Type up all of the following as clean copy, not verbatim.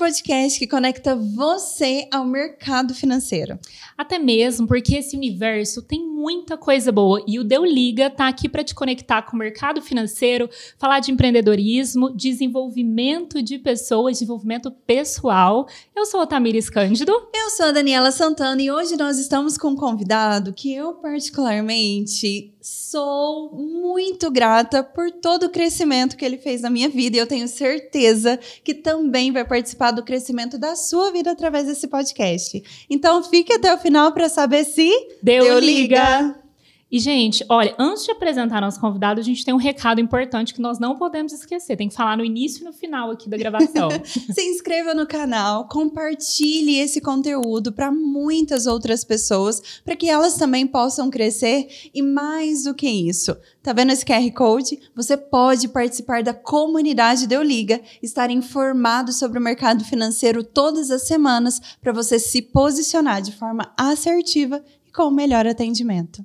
podcast que conecta você ao mercado financeiro. Até mesmo porque esse universo tem muita coisa boa e o Deu Liga tá aqui para te conectar com o mercado financeiro, falar de empreendedorismo, desenvolvimento de pessoas, desenvolvimento pessoal. Eu sou a Tamires Cândido. Eu sou a Daniela Santana e hoje nós estamos com um convidado que eu particularmente sou muito grata por todo o crescimento que ele fez na minha vida e eu tenho certeza que também vai participar do crescimento da sua vida através desse podcast. Então fique até o final para saber se Deu Liga! E, gente, olha, antes de apresentar nosso convidado, a gente tem um recado importante que nós não podemos esquecer. Tem que falar no início e no final aqui da gravação. Se inscreva no canal, compartilhe esse conteúdo para muitas outras pessoas, para que elas também possam crescer. E mais do que isso, tá vendo esse QR Code? Você pode participar da comunidade Deu Liga, estar informado sobre o mercado financeiro todas as semanas, para você se posicionar de forma assertiva e com o melhor atendimento.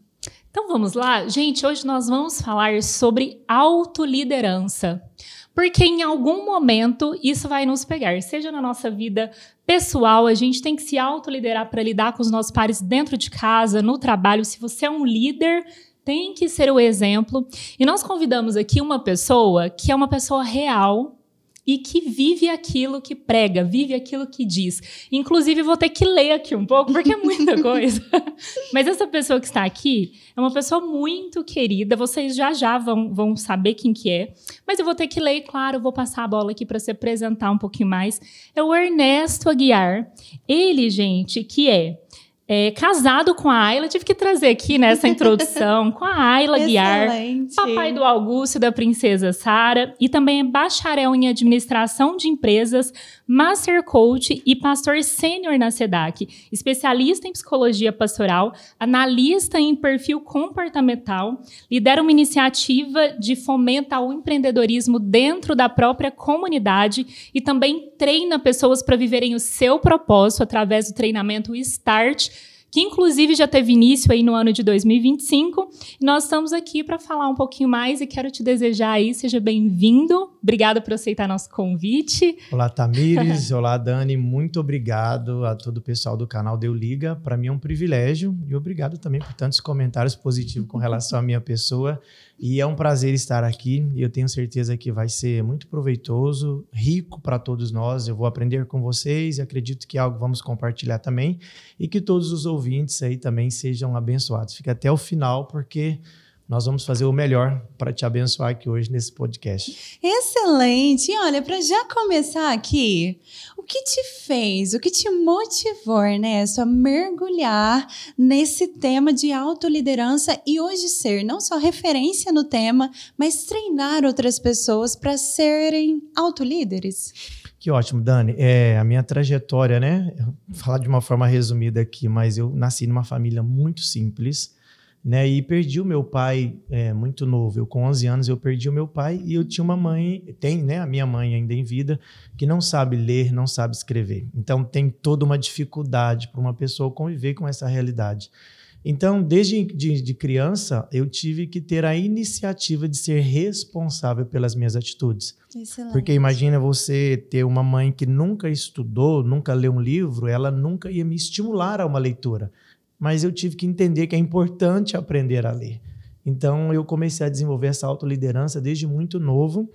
Então vamos lá? Gente, hoje nós vamos falar sobre autoliderança. Porque em algum momento isso vai nos pegar. Seja na nossa vida pessoal, a gente tem que se autoliderar para lidar com os nossos pares dentro de casa, no trabalho. Se você é um líder, tem que ser o exemplo. E nós convidamos aqui uma pessoa que é uma pessoa real e que vive aquilo que prega, vive aquilo que diz. Inclusive, vou ter que ler aqui um pouco, porque é muita coisa. Mas essa pessoa que está aqui é uma pessoa muito querida. Vocês já vão saber quem que é. Mas eu vou ter que ler e, claro, eu vou passar a bola aqui para se apresentar um pouquinho mais. É o Ernesto Aguiar. Ele, gente, que é casado com a Ayla, tive que trazer aqui nessa introdução, com a Ayla Aguiar, papai do Augusto e da princesa Sara, e também é bacharel em administração de empresas, master coach e pastor sênior na SEDAC, especialista em psicologia pastoral, analista em perfil comportamental, lidera uma iniciativa de fomento ao empreendedorismo dentro da própria comunidade e também treina pessoas para viverem o seu propósito através do treinamento Start, que inclusive já teve início aí no ano de 2025. E nós estamos aqui para falar um pouquinho mais e quero te desejar aí, seja bem-vindo. Obrigada por aceitar nosso convite. Olá, Tamires. Olá, Dani. Muito obrigado a todo o pessoal do canal Deu Liga. Para mim é um privilégio e obrigado também por tantos comentários positivos com relação à minha pessoa. E é um prazer estar aqui e eu tenho certeza que vai ser muito proveitoso, rico para todos nós. Eu vou aprender com vocês e acredito que algo vamos compartilhar também e que todos os ouvintes aí também sejam abençoados. Fica até o final porque nós vamos fazer o melhor para te abençoar aqui hoje nesse podcast. Excelente! E olha, para já começar aqui, o que te fez, o que te motivou, Ernesto, a mergulhar nesse tema de autoliderança e hoje ser não só referência no tema, mas treinar outras pessoas para serem autolíderes? Que ótimo, Dani. A minha trajetória, né? Vou falar de uma forma resumida aqui, mas eu nasci numa família muito simples, né, e perdi o meu pai muito novo. Eu, com 11 anos, eu perdi o meu pai e eu tinha uma mãe, né, a minha mãe ainda em vida, que não sabe ler, não sabe escrever. Então, tem toda uma dificuldade para uma pessoa conviver com essa realidade. Então, desde de criança, eu tive que ter a iniciativa de ser responsável pelas minhas atitudes. Excelente. Porque imagina você ter uma mãe que nunca estudou, nunca leu um livro, ela nunca ia me estimular a uma leitura. Mas eu tive que entender que é importante aprender a ler. Então, eu comecei a desenvolver essa autoliderança desde muito novo.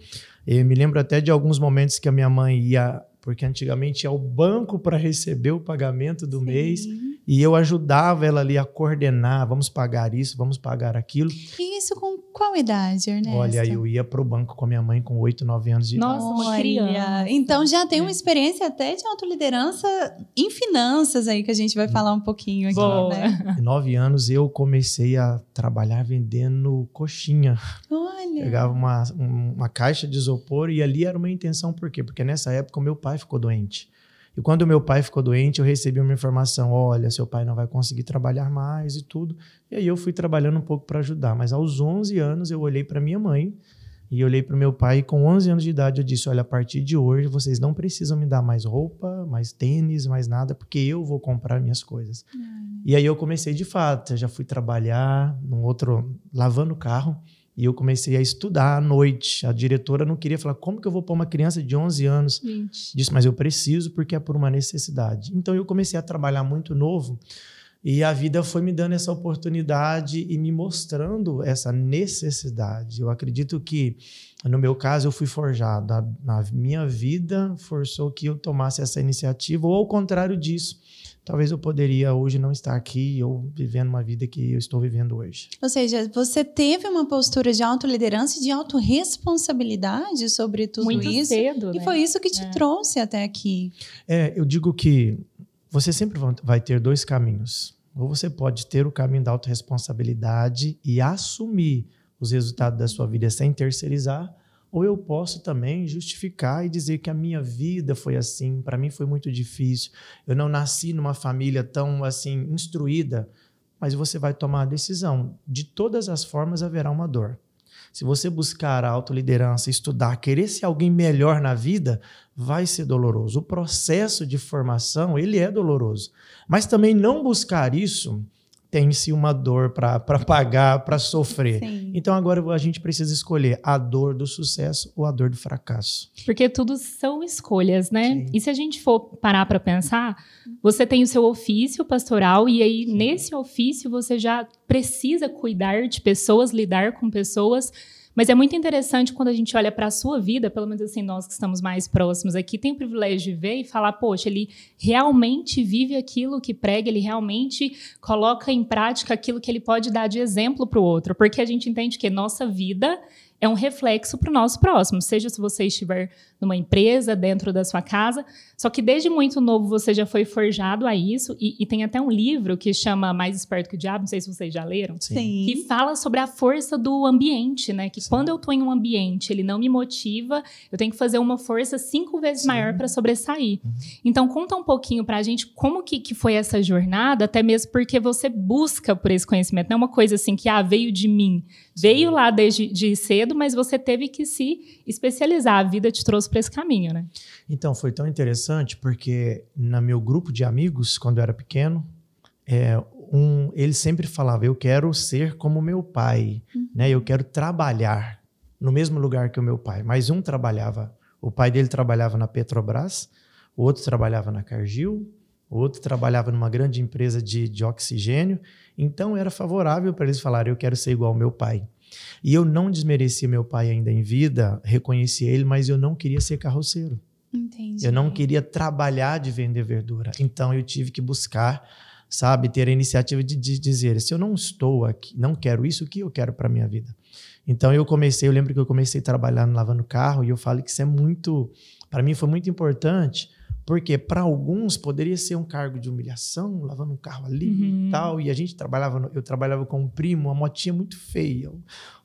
Eu me lembro até de alguns momentos que a minha mãe ia, porque antigamente ia ao banco para receber o pagamento do mês, e eu ajudava ela ali a coordenar, vamos pagar isso, vamos pagar aquilo. E isso com qual idade, Ernesto? Olha, eu ia para o banco com a minha mãe com 8, 9 anos de idade. Nossa, uma criança. Então já tem uma experiência até de autoliderança em finanças aí, que a gente vai falar um pouquinho aqui, Boa. né? Em 9 anos eu comecei a trabalhar vendendo coxinha. Olha! Pegava uma caixa de isopor e ali era uma intenção. Por quê? Porque nessa época o meu pai ficou doente. E quando o meu pai ficou doente, eu recebi uma informação, olha, seu pai não vai conseguir trabalhar mais e tudo. E aí eu fui trabalhando um pouco para ajudar. Mas aos 11 anos eu olhei para minha mãe e olhei para o meu pai e com 11 anos de idade eu disse, olha, a partir de hoje vocês não precisam me dar mais roupa, mais tênis, mais nada, porque eu vou comprar minhas coisas. E aí eu comecei de fato, eu já fui trabalhar lavando carro. E eu comecei a estudar à noite. A diretora não queria falar, como que eu vou pôr uma criança de 11 anos? Gente. Disse, mas eu preciso porque é por uma necessidade. Então eu comecei a trabalhar muito novo e a vida foi me dando essa oportunidade e me mostrando essa necessidade. Eu acredito que, no meu caso, eu fui forjado. A minha vida forçou que eu tomasse essa iniciativa, ou ao contrário disso. Talvez eu poderia hoje não estar aqui ou vivendo uma vida que eu estou vivendo hoje. Ou seja, você teve uma postura de autoliderança e de autorresponsabilidade sobre tudo muito isso. Cedo, E né? foi isso que te trouxe até aqui. Eu digo que você sempre vai ter dois caminhos. Ou você pode ter o caminho da autorresponsabilidade e assumir os resultados da sua vida sem terceirizar, ou eu posso também justificar e dizer que a minha vida foi assim, para mim foi muito difícil, eu não nasci numa família tão assim instruída, mas você vai tomar a decisão. De todas as formas haverá uma dor. Se você buscar a autoliderança, estudar, querer ser alguém melhor na vida, vai ser doloroso. O processo de formação, ele é doloroso. Mas também não buscar isso, tem-se uma dor para pagar, para sofrer. Sim. Então agora a gente precisa escolher a dor do sucesso ou a dor do fracasso. Porque tudo são escolhas, né? Sim. E se a gente for parar para pensar, você tem o seu ofício pastoral e aí nesse ofício você já precisa cuidar de pessoas, lidar com pessoas. Mas é muito interessante quando a gente olha para a sua vida, pelo menos assim, nós que estamos mais próximos aqui, tem o privilégio de ver e falar, poxa, ele realmente vive aquilo que prega, ele realmente coloca em prática aquilo que ele pode dar de exemplo para o outro, porque a gente entende que nossa vida é um reflexo para o nosso próximo, seja se você estiver numa empresa, dentro da sua casa, só que desde muito novo você já foi forjado a isso, e tem até um livro que chama Mais Esperto que o Diabo, não sei se vocês já leram, Sim. que fala sobre a força do ambiente, né? Que Sim. quando eu estou em um ambiente, ele não me motiva, eu tenho que fazer uma força 5 vezes Sim. maior para sobressair. Então, conta um pouquinho para a gente como que foi essa jornada, até mesmo porque você busca por esse conhecimento, não é uma coisa assim que veio de mim, veio lá desde cedo, mas você teve que se especializar, a vida te trouxe para esse caminho, né? Então, foi tão interessante porque no meu grupo de amigos, quando eu era pequeno, ele sempre falava, eu quero ser como meu pai, né? Eu quero trabalhar no mesmo lugar que o meu pai. Mas o pai dele trabalhava na Petrobras, o outro trabalhava na Cargill, o outro trabalhava numa grande empresa de oxigênio. Então, era favorável para eles falarem, eu quero ser igual ao meu pai. E eu não desmerecia meu pai ainda em vida, reconhecia ele, mas eu não queria ser carroceiro. Entendi. Eu não queria trabalhar de vender verdura. Então, eu tive que buscar, sabe, ter a iniciativa de dizer, se eu não estou aqui, não quero isso, o que eu quero para a minha vida? Então, eu lembro que eu comecei trabalhando lavando carro e eu falo que isso é para mim foi muito importante, porque para alguns poderia ser um cargo de humilhação, lavando um carro ali e tal, e eu trabalhava com um primo, uma motinha muito feia,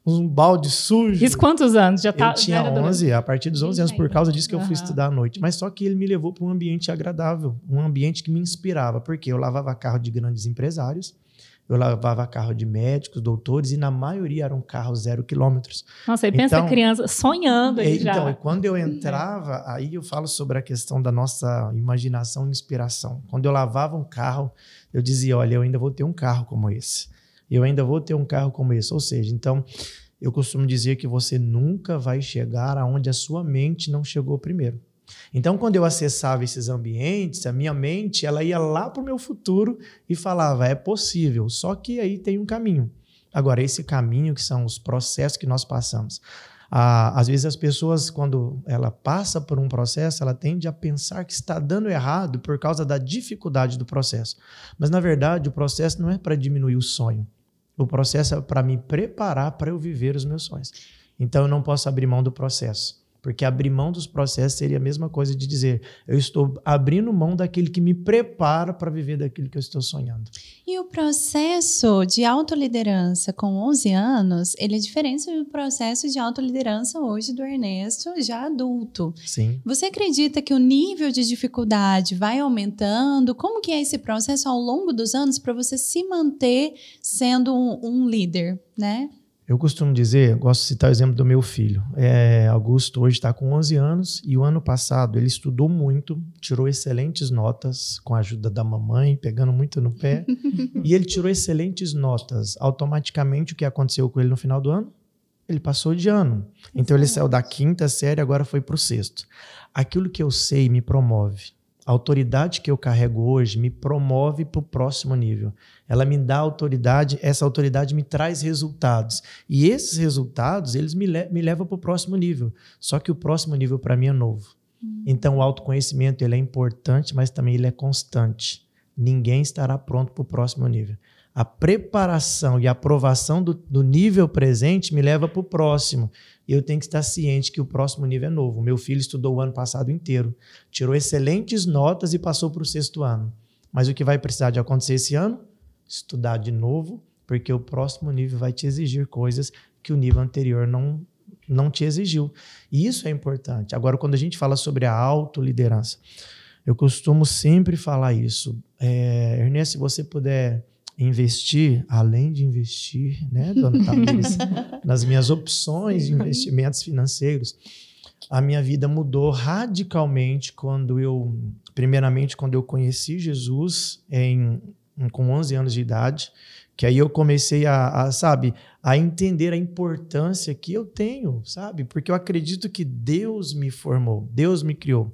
um balde sujo. Isso quantos anos? Eu tinha 11, a partir dos 11 anos, por causa disso que eu fui estudar à noite. Mas só que ele me levou para um ambiente agradável, um ambiente que me inspirava, porque eu lavava carro de grandes empresários, eu lavava carro de médicos, doutores, e na maioria eram carros 0 quilômetros. Nossa, aí pensa a criança sonhando aí já. Então, e quando eu entrava, aí eu falo sobre a questão da nossa imaginação e inspiração. Quando eu lavava um carro, eu dizia, olha, eu ainda vou ter um carro como esse. Eu ainda vou ter um carro como esse. Ou seja, então, eu costumo dizer que você nunca vai chegar aonde a sua mente não chegou primeiro. Então, quando eu acessava esses ambientes, a minha mente ela ia lá para o meu futuro e falava, é possível, só que aí tem um caminho. Agora, esse caminho que são os processos que nós passamos. Às vezes as pessoas, quando ela passa por um processo, ela tende a pensar que está dando errado por causa da dificuldade do processo. Mas, na verdade, o processo não é para diminuir o sonho. O processo é para me preparar para eu viver os meus sonhos. Então, eu não posso abrir mão do processo. Porque abrir mão dos processos seria a mesma coisa de dizer, eu estou abrindo mão daquilo que me prepara para viver daquilo que eu estou sonhando. E o processo de autoliderança com 11 anos, ele é diferente do processo de autoliderança hoje do Ernesto, já adulto. Sim. Você acredita que o nível de dificuldade vai aumentando? Como que é esse processo ao longo dos anos para você se manter sendo um líder, né? Eu costumo dizer, gosto de citar o exemplo do meu filho. Augusto hoje está com 11 anos e o ano passado ele estudou muito, tirou excelentes notas com a ajuda da mamãe, pegando muito no pé. E ele tirou excelentes notas. Automaticamente, o que aconteceu com ele no final do ano? Ele passou de ano. Então, ele saiu da 5ª série, agora foi para o 6º. Aquilo que eu sei me promove. A autoridade que eu carrego hoje me promove para o próximo nível. Ela me dá autoridade, essa autoridade me traz resultados. E esses resultados, eles me levam para o próximo nível. Só que o próximo nível, para mim, é novo. Então, o autoconhecimento ele é importante, mas também ele é constante. Ninguém estará pronto para o próximo nível. A preparação e a aprovação do nível presente me leva para o próximo. E eu tenho que estar ciente que o próximo nível é novo. O meu filho estudou o ano passado inteiro, tirou excelentes notas e passou para o 6º ano. Mas o que vai precisar de acontecer esse ano? Estudar de novo, porque o próximo nível vai te exigir coisas que o nível anterior não te exigiu. E isso é importante. Agora, quando a gente fala sobre a autoliderança, eu costumo sempre falar isso. Ernesto, se você puder investir, além de investir, né, dona Tamires, nas minhas opções de investimentos financeiros, a minha vida mudou radicalmente primeiramente, quando eu conheci Jesus com 11 anos de idade, que aí eu comecei a entender a importância que eu tenho, sabe? Porque eu acredito que Deus me formou, Deus me criou.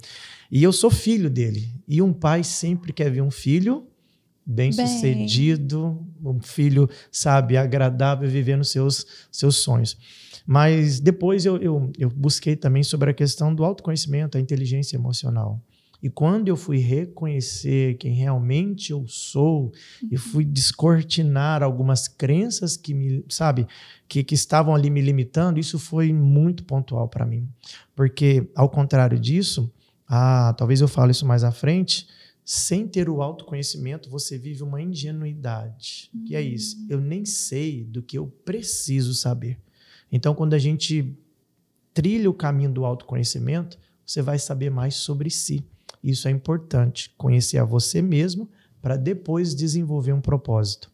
E eu sou filho dele. E um pai sempre quer ver um filho bem-sucedido, um filho, sabe, agradável, vivendo seus sonhos. Mas depois eu busquei também sobre a questão do autoconhecimento, a inteligência emocional. E quando eu fui reconhecer quem realmente eu sou, e fui descortinar algumas crenças que estavam ali me limitando, isso foi muito pontual para mim. Porque, ao contrário disso, talvez eu fale isso mais à frente, sem ter o autoconhecimento, você vive uma ingenuidade. Que é isso, eu nem sei do que eu preciso saber. Então, quando a gente trilha o caminho do autoconhecimento, você vai saber mais sobre si. Isso é importante, conhecer a você mesmo para depois desenvolver um propósito.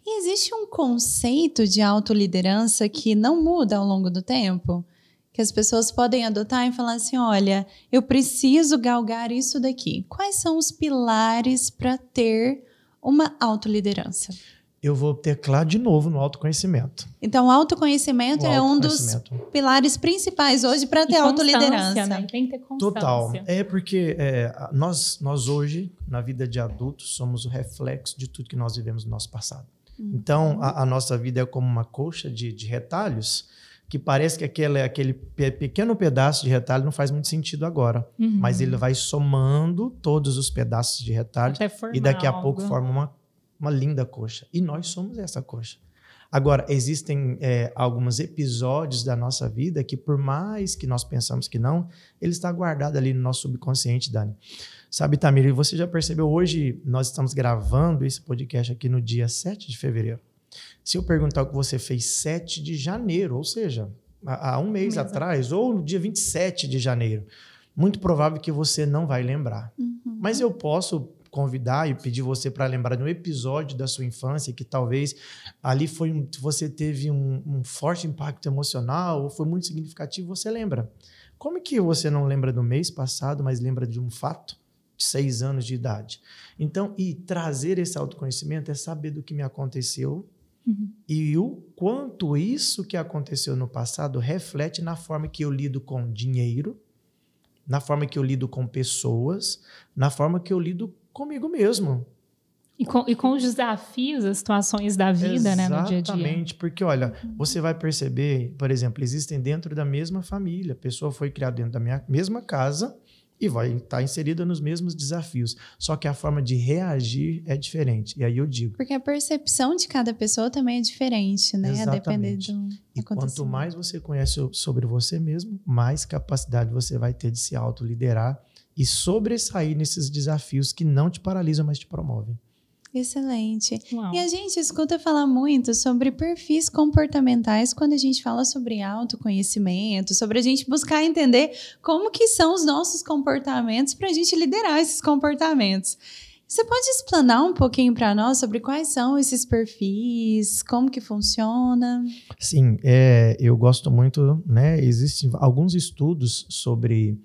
E existe um conceito de autoliderança que não muda ao longo do tempo? Que as pessoas podem adotar e falar assim, olha, eu preciso galgar isso daqui. Quais são os pilares para ter uma autoliderança? Eu vou teclar de novo no autoconhecimento. Então, o autoconhecimento é um dos pilares principais hoje para ter autoliderança. Né? Tem que ter constância. Total. Porque nós hoje, na vida de adultos, somos o reflexo de tudo que nós vivemos no nosso passado. Então, a nossa vida é como uma colcha de retalhos, que parece que aquele pequeno pedaço de retalho não faz muito sentido agora. Mas ele vai somando todos os pedaços de retalho e daqui a pouco forma uma linda coxa. E nós somos essa coxa. Agora, existem alguns episódios da nossa vida que, por mais que nós pensamos que não, ele está guardado ali no nosso subconsciente, Dani. Sabe, Tamir, você já percebeu, hoje nós estamos gravando esse podcast aqui no dia 7 de fevereiro. Se eu perguntar o que você fez 7 de janeiro, ou seja, há um mês atrás, ou no dia 27 de janeiro, muito provável que você não vai lembrar. Mas eu posso convidar e pedir você para lembrar de um episódio da sua infância que talvez ali você teve um forte impacto emocional ou foi muito significativo, você lembra. Como é que você não lembra do mês passado, mas lembra de um fato de 6 anos de idade? Então, e trazer esse autoconhecimento é saber do que me aconteceu e o quanto isso que aconteceu no passado reflete na forma que eu lido com dinheiro, na forma que eu lido com pessoas, na forma que eu lido comigo mesmo. E com os desafios, as situações da vida, né, no dia a dia. Exatamente, porque olha, você vai perceber, por exemplo, existem dentro da mesma família, a pessoa foi criada dentro da mesma casa e vai estar inserida nos mesmos desafios. Só que a forma de reagir é diferente. E aí eu digo... Porque a percepção de cada pessoa também é diferente, né? Exatamente. A depender do e quanto mais você conhece sobre você mesmo, mais capacidade você vai ter de se autoliderar e sobressair nesses desafios que não te paralisam, mas te promovem. Excelente. Uau. E a gente escuta falar muito sobre perfis comportamentais quando a gente fala sobre autoconhecimento, sobre a gente buscar entender como que são os nossos comportamentos para a gente liderar esses comportamentos. Você pode explanar um pouquinho para nós sobre quais são esses perfis, como que funciona? Sim, eu gosto muito, né? Existem alguns estudos sobre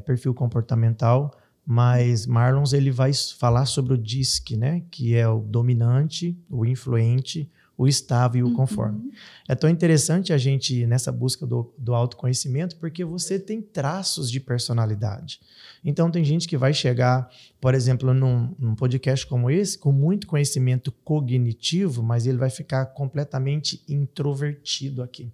perfil comportamental, mas Marlons ele vai falar sobre o DISC, né? Que é o dominante, o influente, o estável e o conforme. É tão interessante a gente, nessa busca do autoconhecimento, porque você tem traços de personalidade. Então, tem gente que vai chegar, por exemplo, num podcast como esse, com muito conhecimento cognitivo, mas ele vai ficar completamente introvertido aqui.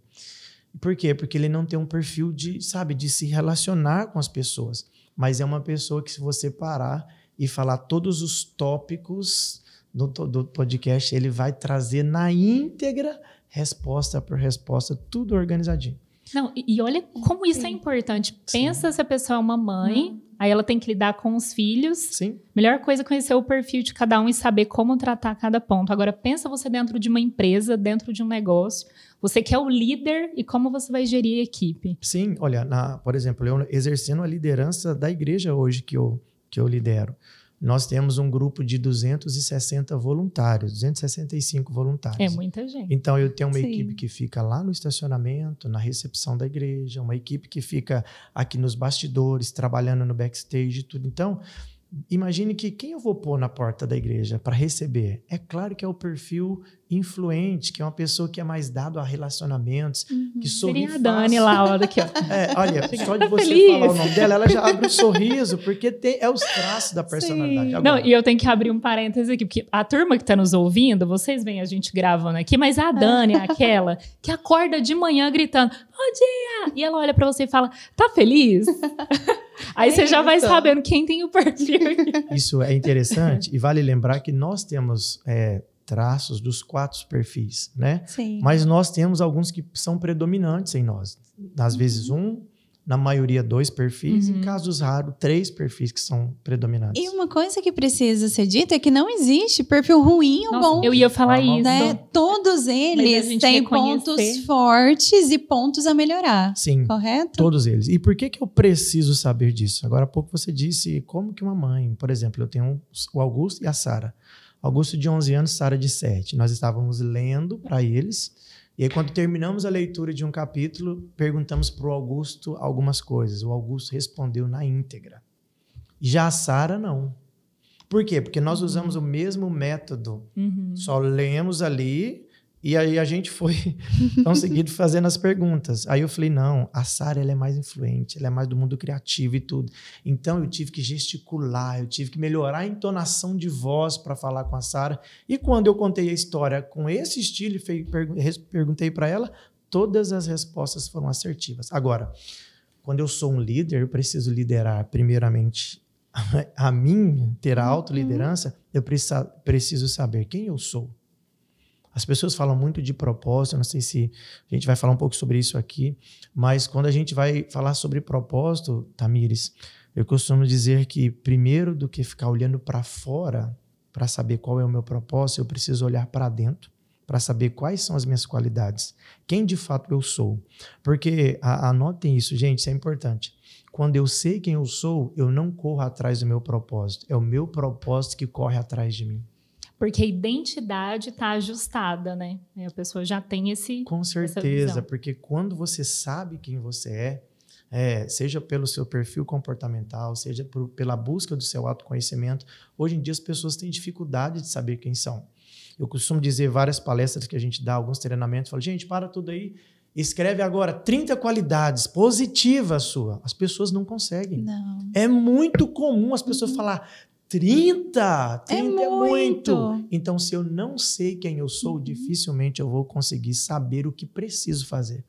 Por quê? Porque ele não tem um perfil de se relacionar com as pessoas. Mas é uma pessoa que, se você parar e falar todos os tópicos do podcast, ele vai trazer na íntegra, resposta por resposta, tudo organizadinho. Não, e olha como isso é importante. Pensa se a pessoa é uma mãe, aí ela tem que lidar com os filhos. Sim. Melhor coisa é conhecer o perfil de cada um e saber como tratar cada ponto. Agora, pensa você dentro de uma empresa, dentro de um negócio. Você que é o líder e como você vai gerir a equipe. Sim, olha, por exemplo, eu exercendo a liderança da igreja hoje que eu lidero. Nós temos um grupo de 260 voluntários, 265 voluntários. É muita gente. Então, eu tenho uma equipe que fica lá no estacionamento, na recepção da igreja, uma equipe que fica aqui nos bastidores, trabalhando no backstage e tudo. Então, imagine que quem eu vou pôr na porta da igreja para receber? É claro que é o perfil influente, que é uma pessoa que é mais dado a relacionamentos, que sorri fácil. Seria a Dani lá, ó, daqui, ó. Olha, só de você falar o nome dela, ela já abre um sorriso, porque é os traços da personalidade. Agora, não, e eu tenho que abrir um parênteses aqui, porque a turma que está nos ouvindo, vocês veem a gente gravando aqui, mas a Dani é aquela que acorda de manhã gritando, bom dia! E ela olha para você e fala, tá feliz? Aí você já vai sabendo quem tem o perfil. Isso é interessante e vale lembrar que nós temos traços dos 4 perfis, né? Sim. Mas nós temos alguns que são predominantes em nós. Às vezes na maioria 2 perfis, em casos raros 3 perfis que são predominantes. E uma coisa que precisa ser dita é que não existe perfil ruim ou bom. Eu ia falar isso. Né? Todos eles têm pontos fortes e pontos a melhorar. Sim, correto? Todos eles. E por que eu preciso saber disso? Agora há pouco você disse como que uma mãe, por exemplo, eu tenho o Augusto e a Sara. Augusto de 11 anos, Sara de 7. Nós estávamos lendo para eles. E aí, quando terminamos a leitura de um capítulo, perguntamos para o Augusto algumas coisas. O Augusto respondeu na íntegra. Já a Sara, não. Por quê? Porque nós usamos o mesmo método. Só lemos ali e aí a gente foi tão seguido fazendo as perguntas. Aí eu falei, não, a Sara ela é mais influente, ela é mais do mundo criativo e tudo. Então eu tive que gesticular, eu tive que melhorar a entonação de voz para falar com a Sara. E quando eu contei a história com esse estilo e perguntei para ela, todas as respostas foram assertivas. Agora, quando eu sou um líder, eu preciso liderar primeiramente a mim, ter a autoliderança, eu preciso saber quem eu sou. As pessoas falam muito de propósito, eu não sei se a gente vai falar um pouco sobre isso aqui, mas quando a gente vai falar sobre propósito, Tamires, eu costumo dizer que primeiro do que ficar olhando para fora para saber qual é o meu propósito, eu preciso olhar para dentro para saber quais são as minhas qualidades, quem de fato eu sou. Porque, anotem isso, gente, isso é importante. Quando eu sei quem eu sou, eu não corro atrás do meu propósito, é o meu propósito que corre atrás de mim. Porque a identidade está ajustada, né? A pessoa já tem esse. Com certeza, porque quando você sabe quem você seja pelo seu perfil comportamental, seja pela busca do seu autoconhecimento, hoje em dia as pessoas têm dificuldade de saber quem são. Eu costumo dizer várias palestras que a gente dá, alguns treinamentos, falo, gente, para tudo aí, escreve agora 30 qualidades positivas sua. As pessoas não conseguem. Não. É muito comum as pessoas falar 30 é muito. Então, se eu não sei quem eu sou, dificilmente eu vou conseguir saber o que preciso fazer.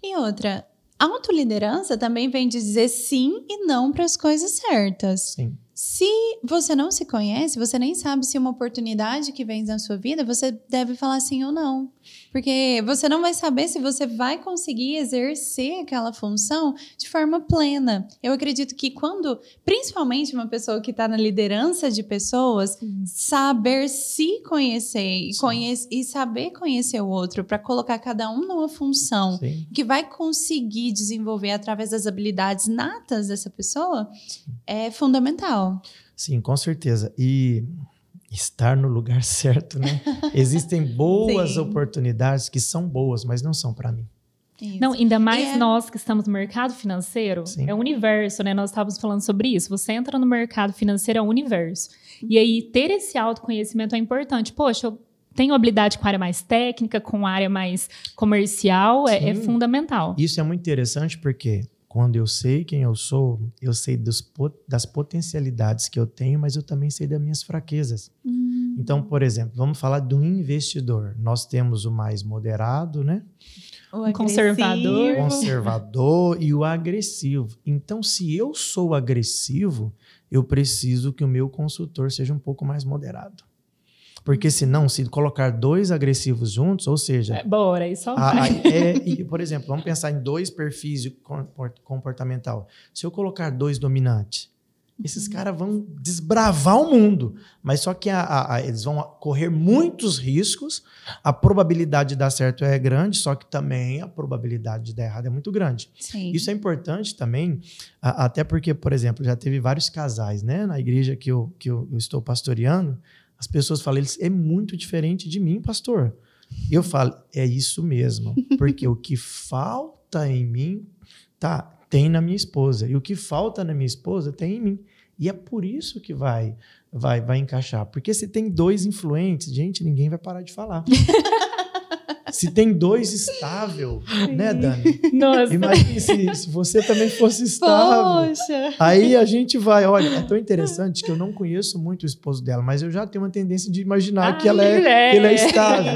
E outra, autoliderança também vem de dizer sim e não para as coisas certas. Sim. Se você não se conhece, você nem sabe se uma oportunidade que vem na sua vida, você deve falar sim ou não. Porque você não vai saber se você vai conseguir exercer aquela função de forma plena. Eu acredito que principalmente uma pessoa que está na liderança de pessoas, saber se conhecer e saber conhecer o outro para colocar cada um numa função que vai conseguir desenvolver através das habilidades natas dessa pessoa é fundamental. Sim, com certeza. E estar no lugar certo, né? Existem boas oportunidades que são boas, mas não são para mim. Isso. Não, ainda mais nós que estamos no mercado financeiro, é o universo, né? Nós estávamos falando sobre isso. Você entra no mercado financeiro, é o universo. E aí, ter esse autoconhecimento é importante. Poxa, tem habilidade com a área mais técnica, com a área mais comercial, é fundamental. Isso é muito interessante porque quando eu sei quem eu sei das potencialidades que eu tenho, mas eu também sei das minhas fraquezas. Então, por exemplo, vamos falar do investidor. Nós temos o mais moderado, né? O conservador e o agressivo. Então, se eu sou agressivo, eu preciso que o meu consultor seja um pouco mais moderado. Porque senão, se colocar 2 agressivos juntos, ou seja... Bora, isso por exemplo, vamos pensar em 2 perfis de comportamental. Se eu colocar 2 dominantes, esses caras vão desbravar o mundo. Mas só que eles vão correr muitos riscos, a probabilidade de dar certo é grande, só que também a probabilidade de dar errado é muito grande. Sim. Isso é importante também, até porque, por exemplo, já teve vários casais, né, na igreja que eu estou pastoreando. As pessoas falam, é muito diferente de mim, pastor. E eu falo, é isso mesmo. Porque o que falta em mim, tem na minha esposa. E o que falta na minha esposa, tem em mim. E é por isso que vai encaixar. Porque se tem 2 influentes, gente, ninguém vai parar de falar. Se tem 2 estável, né, Dani? Nossa. Imagine se você também fosse estável. Poxa. Aí a gente vai, olha, é tão interessante que eu não conheço muito o esposo dela, mas eu já tenho uma tendência de imaginar que ele é estável.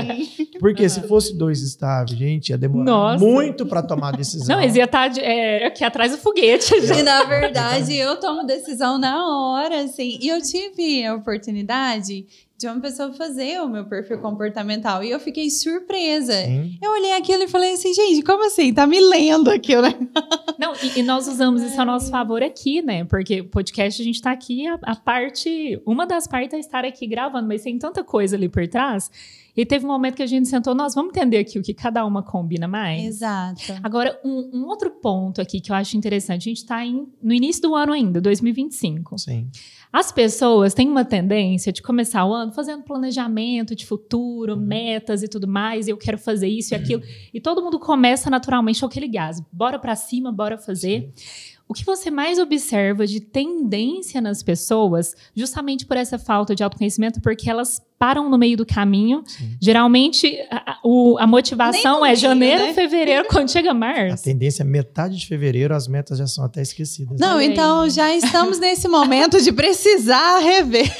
Porque se fosse 2 estáveis, gente, ia demorar muito para tomar decisão. Não, eles iam estar aqui atrás do foguete. E na verdade, eu tomo decisão na hora, assim. E eu tive a oportunidade de uma pessoa fazer o meu perfil comportamental. E eu fiquei surpresa. Sim. Eu olhei aquilo e falei assim, gente, como assim? Tá me lendo aquilo, né? Não, e nós usamos isso a nosso favor aqui, né? Porque o podcast, a gente tá aqui, uma das partes é estar aqui gravando, mas tem tanta coisa ali por trás. E teve um momento que a gente sentou, nós vamos entender aqui o que cada uma combina mais. Exato. Agora, um outro ponto aqui que eu acho interessante, a gente tá no início do ano ainda, 2025. Sim. As pessoas têm uma tendência de começar o ano fazendo planejamento de futuro, metas e tudo mais, eu quero fazer isso e aquilo. E todo mundo começa naturalmente com aquele gás. Bora pra cima, bora fazer. Sim. O que você mais observa de tendência nas pessoas, justamente por essa falta de autoconhecimento, porque elas param no meio do caminho. Sim. Geralmente, a motivação é janeiro, né? Fevereiro, quando chega março. A tendência é metade de fevereiro, as metas já são até esquecidas. Não, então já estamos nesse momento de precisar rever.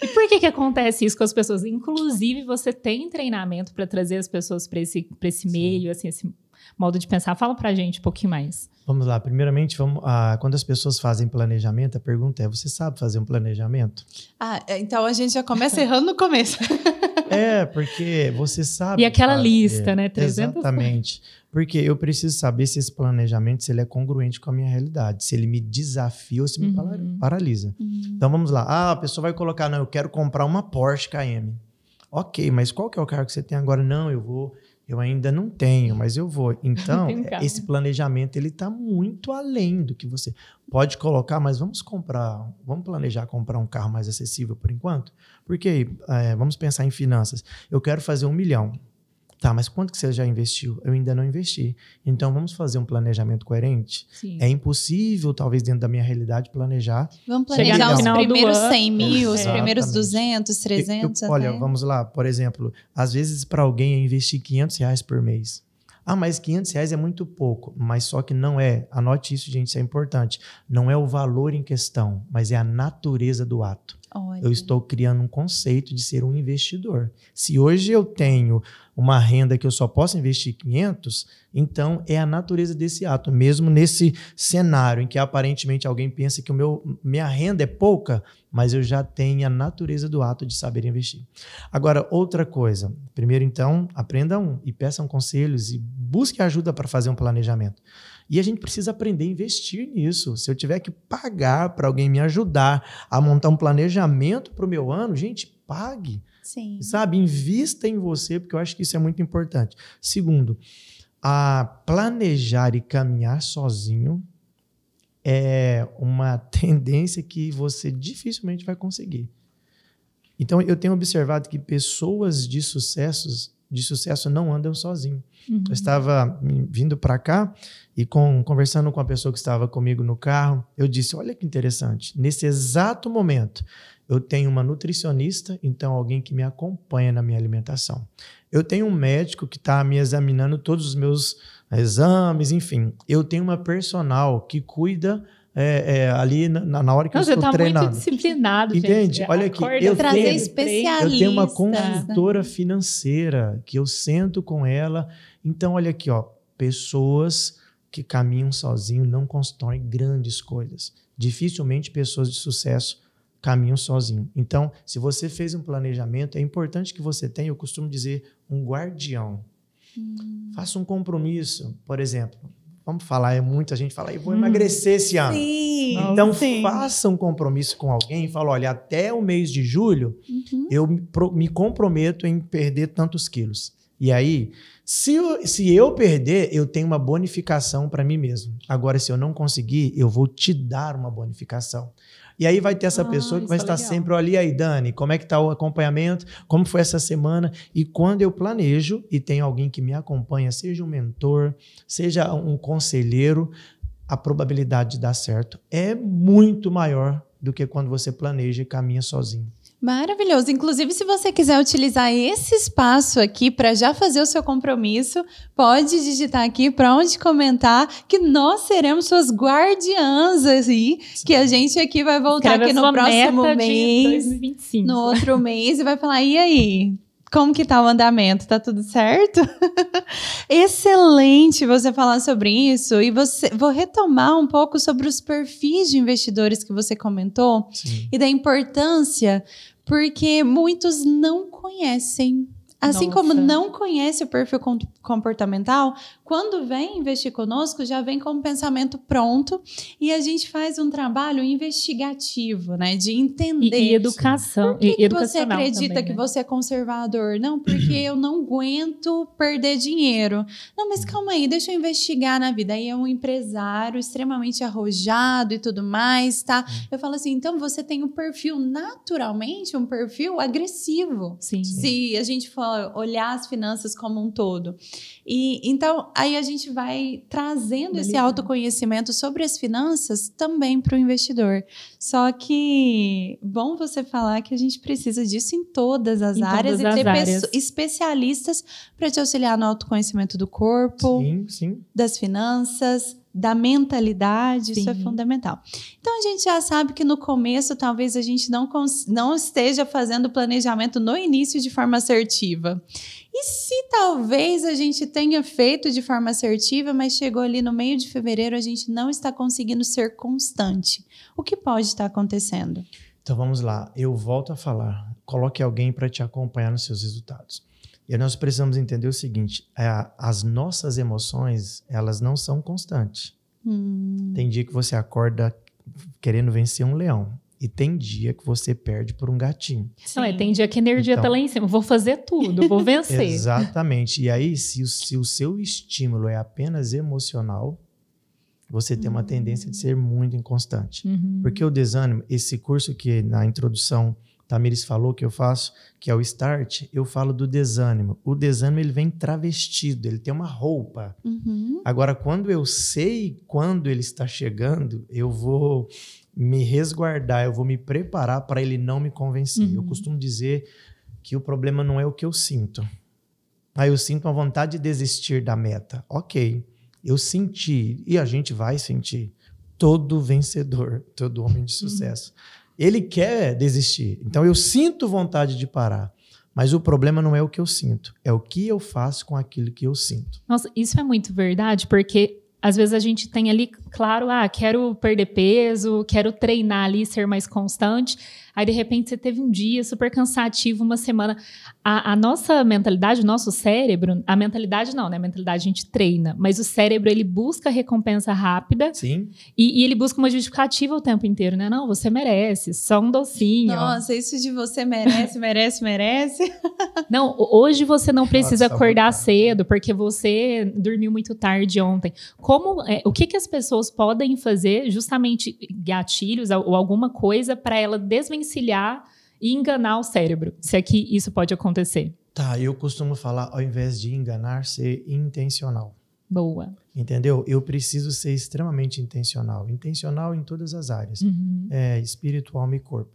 E por que acontece isso com as pessoas? Inclusive, você tem treinamento para trazer as pessoas para esse meio, assim, esse modo de pensar. Fala pra gente um pouquinho mais. Vamos lá. Primeiramente, quando as pessoas fazem planejamento, a pergunta é, você sabe fazer um planejamento? Então a gente já começa errando no começo. Porque você sabe E aquela fazer. Lista, né? 300. Exatamente. Porque eu preciso saber se esse planejamento se ele é congruente com a minha realidade, se ele me desafia ou se me paralisa. Então vamos lá. A pessoa vai colocar, não, eu quero comprar uma Porsche KM. Ok, mas qual que é o carro que você tem agora? Não, eu ainda não tenho, mas eu vou. Então, esse planejamento, ele está muito além do que você pode colocar, mas vamos planejar comprar um carro mais acessível por enquanto? Porque vamos pensar em finanças. Eu quero fazer 1 milhão. Tá, mas quanto que você já investiu? Eu ainda não investi. Então, vamos fazer um planejamento coerente? Sim. É impossível, talvez, dentro da minha realidade, planejar. Vamos planejar os primeiros 100 mil, os primeiros 200, 300 Olha, vamos lá. Por exemplo, às vezes, para alguém, é investir R$500 por mês. Mas R$500 é muito pouco. Mas só que não é. Anote isso, gente, isso é importante. Não é o valor em questão, mas é a natureza do ato. Olha. Eu estou criando um conceito de ser um investidor. Se hoje eu tenho uma renda que eu só posso investir 500, então é a natureza desse ato. Mesmo nesse cenário em que aparentemente alguém pensa que minha renda é pouca, mas eu já tenho a natureza do ato de saber investir. Agora, outra coisa. Primeiro, então, aprendam e peçam conselhos e busque ajuda para fazer um planejamento. E a gente precisa aprender a investir nisso. Se eu tiver que pagar para alguém me ajudar a montar um planejamento para o meu ano, gente, pague. Sim. Sabe? Invista em você, porque eu acho que isso é muito importante. Segundo, planejar e caminhar sozinho é uma tendência que você dificilmente vai conseguir. Então, eu tenho observado que pessoas de sucesso não andam sozinhos. Eu estava vindo para cá e conversando com a pessoa que estava comigo no carro, eu disse, olha que interessante, nesse exato momento, Eu tenho uma nutricionista, então alguém que me acompanha na minha alimentação. Eu tenho um médico que está me examinando todos os meus exames, enfim. Eu tenho uma personal que cuida ali na hora que eu estou treinando. Você está muito disciplinado, entende? Gente. Olha aqui, eu tenho uma consultora financeira que eu sento com ela. Então, olha aqui, ó, pessoas que caminham sozinhos não constroem grandes coisas. Dificilmente pessoas de sucesso caminham sozinho. Então, se você fez um planejamento, é importante que você tenha, eu costumo dizer, um guardião. Faça um compromisso, por exemplo. Vamos falar, muita gente fala, eu vou emagrecer esse ano. Sim, então, faça um compromisso com alguém e fala, olha, até o mês de julho, eu me comprometo em perder tantos quilos. E aí, se eu perder, eu tenho uma bonificação para mim mesmo. Agora, se eu não conseguir, eu vou te dar uma bonificação. E aí vai ter essa pessoa que vai estar sempre ali, aí Dani, como é que está o acompanhamento? Como foi essa semana? E quando eu planejo e tem alguém que me acompanha, seja um mentor, seja um conselheiro, a probabilidade de dar certo é muito maior do que quando você planeja e caminha sozinho. Maravilhoso. Inclusive, se você quiser utilizar esse espaço aqui para já fazer o seu compromisso, pode digitar aqui para onde comentar que nós seremos suas guardiãs aí, que a gente aqui vai voltar aqui no próximo mês, 2025. no outro mês, e vai falar, e aí? Como que tá o andamento? Tá tudo certo? Excelente você falar sobre isso. E vou retomar um pouco sobre os perfis de investidores que você comentou. Sim. E da importância, porque muitos não conhecem. Assim como não conhece o perfil comportamental, quando vem investir conosco, já vem com o pensamento pronto e a gente faz um trabalho investigativo, né? De entender. E educação. Por que você educacional acredita também, que né? você é conservador? Não, porque eu não aguento perder dinheiro. Não, mas calma aí, deixa eu investigar na vida. Aí é um empresário extremamente arrojado e tudo mais, tá? Eu falo assim, então você tem um perfil naturalmente, um perfil agressivo. Sim. Se a gente for olhar as finanças como um todo. E então, aí a gente vai trazendo esse autoconhecimento sobre as finanças também para o investidor. Só que, bom você falar que a gente precisa disso em todas as áreas e ter especialistas para te auxiliar no autoconhecimento do corpo, das finanças, da mentalidade, isso é fundamental. Então, a gente já sabe que no começo, talvez a gente não esteja fazendo o planejamento no início de forma assertiva. E se talvez a gente tenha feito de forma assertiva, mas chegou ali no meio de fevereiro, a gente não está conseguindo ser constante. O que pode estar acontecendo? Então, vamos lá. Eu volto a falar. Coloque alguém para te acompanhar nos seus resultados. E nós precisamos entender o seguinte, as nossas emoções, elas não são constantes. Tem dia que você acorda querendo vencer um leão e tem dia que você perde por um gatinho. Não, tem dia que a energia tá lá em cima, vou fazer tudo, vou vencer. Exatamente. E aí, se o seu estímulo é apenas emocional, você tem uma tendência de ser muito inconstante. Porque o desânimo, esse curso que na introdução Tamires falou que eu faço, que é o Start, eu falo do desânimo. O desânimo, ele vem travestido, ele tem uma roupa. Agora, quando eu sei quando ele está chegando, eu vou me resguardar, eu vou me preparar para ele não me convencer. Eu costumo dizer que o problema não é o que eu sinto. Eu sinto uma vontade de desistir da meta. Ok, eu senti, e a gente vai sentir. Todo vencedor, todo homem de sucesso. Ele quer desistir. Então, eu sinto vontade de parar. Mas o problema não é o que eu sinto. É o que eu faço com aquilo que eu sinto. Nossa, isso é muito verdade, porque às vezes a gente tem ali, claro, quero perder peso, quero treinar ali, ser mais constante. Aí, de repente, você teve um dia super cansativo, uma semana. A nossa mentalidade, o nosso cérebro, a mentalidade não, né? A mentalidade a gente treina, mas o cérebro, ele busca recompensa rápida. Sim. E ele busca uma justificativa o tempo inteiro, né? Não, você merece, só um docinho. Nossa, isso de você merece. Não, hoje você não precisa acordar cedo, porque você dormiu muito tarde ontem. O que as pessoas podem fazer, justamente gatilhos ou alguma coisa para ela desvencilhar e enganar o cérebro, se é que isso pode acontecer? Tá, eu costumo falar, ao invés de enganar, ser intencional. Boa. Entendeu? Eu preciso ser extremamente intencional. Intencional em todas as áreas. Espírito, alma e corpo.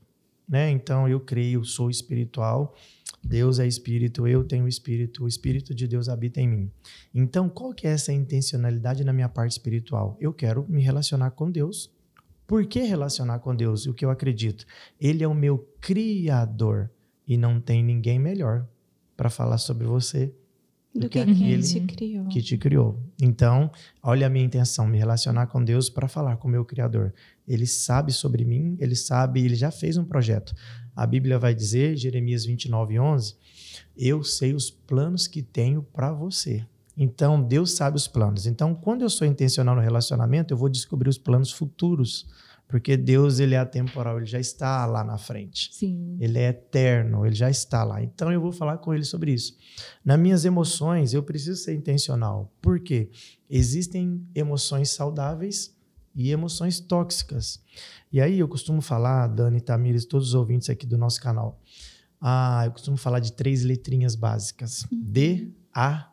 né? Então eu creio, sou espiritual, Deus é espírito, eu tenho espírito, o espírito de Deus habita em mim. Então, qual que é essa intencionalidade na minha parte espiritual? Eu quero me relacionar com Deus. Por que relacionar com Deus? O que eu acredito? Ele é o meu criador e não tem ninguém melhor para falar sobre você do que aquele que te criou. Então, olha a minha intenção, me relacionar com Deus para falar com o meu Criador. Ele sabe sobre mim, ele sabe, ele já fez um projeto. A Bíblia vai dizer, Jeremias 29:11, eu sei os planos que tenho para você. Então, Deus sabe os planos. Então, quando eu sou intencional no relacionamento, eu vou descobrir os planos futuros. Porque Deus, ele é atemporal, ele já está lá na frente. Sim. Ele é eterno, ele já está lá. Então, eu vou falar com ele sobre isso. Nas minhas emoções, eu preciso ser intencional. Por quê? Existem emoções saudáveis e emoções tóxicas. E aí, eu costumo falar, Dani, Tamires, todos os ouvintes aqui do nosso canal, eu costumo falar de 3 letrinhas básicas. D-A-A.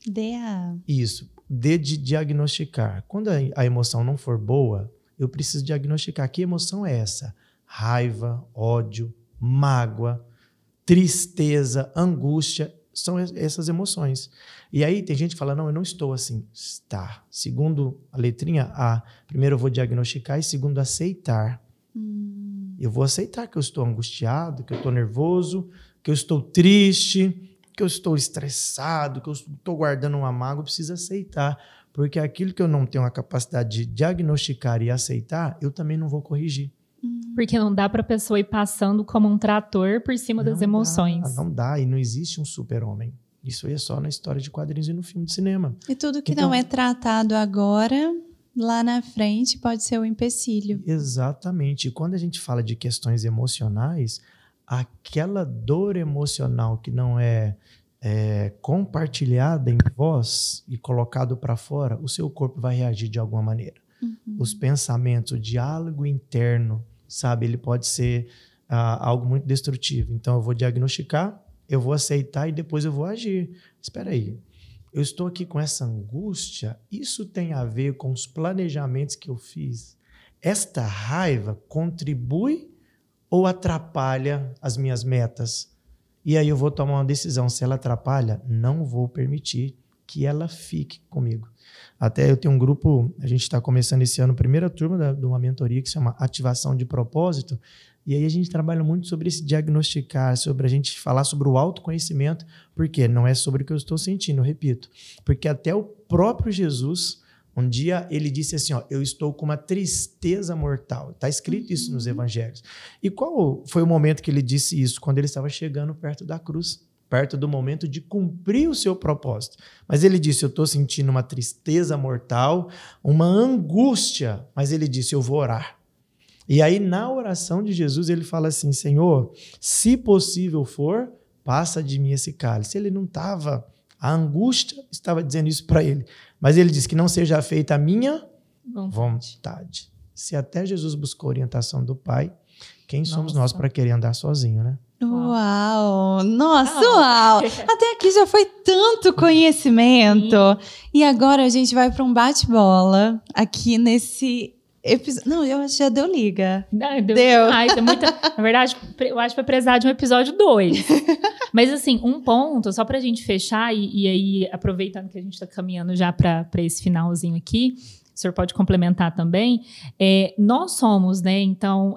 D-A. Isso. D de diagnosticar. Quando a emoção não for boa, eu preciso diagnosticar que emoção é essa. Raiva, ódio, mágoa, tristeza, angústia, são essas emoções. E aí tem gente que fala, não, eu não estou assim. Está. Segundo a letrinha A, primeiro eu vou diagnosticar e segundo aceitar. Eu vou aceitar que eu estou angustiado, que eu estou nervoso, que eu estou triste, que eu estou estressado, que eu estou guardando uma mágoa, eu preciso aceitar. Porque aquilo que eu não tenho a capacidade de diagnosticar e aceitar, eu também não vou corrigir. Porque não dá para a pessoa ir passando como um trator por cima das emoções. Não dá, e não existe um super-homem. Isso aí é só na história de quadrinhos e no filme de cinema. E tudo que não é tratado agora, lá na frente, pode ser um empecilho. Exatamente. E quando a gente fala de questões emocionais, aquela dor emocional que não é compartilhada em voz e colocado para fora, o seu corpo vai reagir de alguma maneira. Os pensamentos, o diálogo interno, sabe, ele pode ser algo muito destrutivo. Então eu vou diagnosticar, eu vou aceitar e depois eu vou agir. Espera aí, eu estou aqui com essa angústia, isso tem a ver com os planejamentos que eu fiz? Esta raiva contribui ou atrapalha as minhas metas? E aí eu vou tomar uma decisão. Se ela atrapalha, não vou permitir que ela fique comigo. Até eu tenho um grupo, a gente está começando esse ano, a primeira turma de uma mentoria que se chama Ativação de Propósito, e aí a gente trabalha muito sobre esse diagnosticar, sobre a gente falar sobre o autoconhecimento, porque não é sobre o que eu estou sentindo, eu repito, porque até o próprio Jesus, um dia ele disse assim, eu estou com uma tristeza mortal. Está escrito isso nos evangelhos. E qual foi o momento que ele disse isso? Quando ele estava chegando perto da cruz, perto do momento de cumprir o seu propósito. Mas ele disse, eu estou sentindo uma tristeza mortal, uma angústia, mas ele disse, eu vou orar. E aí na oração de Jesus ele fala assim, Senhor, se possível for, passa de mim esse cálice. Ele não estava... A angústia estava dizendo isso para ele. Mas ele disse que não seja feita a minha vontade. Se até Jesus buscou orientação do Pai, quem somos nós para querer andar sozinho, né? Uau! Nossa, uau! Até aqui já foi tanto conhecimento. E agora a gente vai para um bate-bola aqui nesse episódio. Não, eu acho que já deu liga. Deu. Na verdade, eu acho que vai precisar de um episódio 2. Mas, assim, um ponto, só pra gente fechar, e aí, aproveitando que a gente tá caminhando já pra esse finalzinho aqui, o senhor pode complementar também, nós somos, né, então,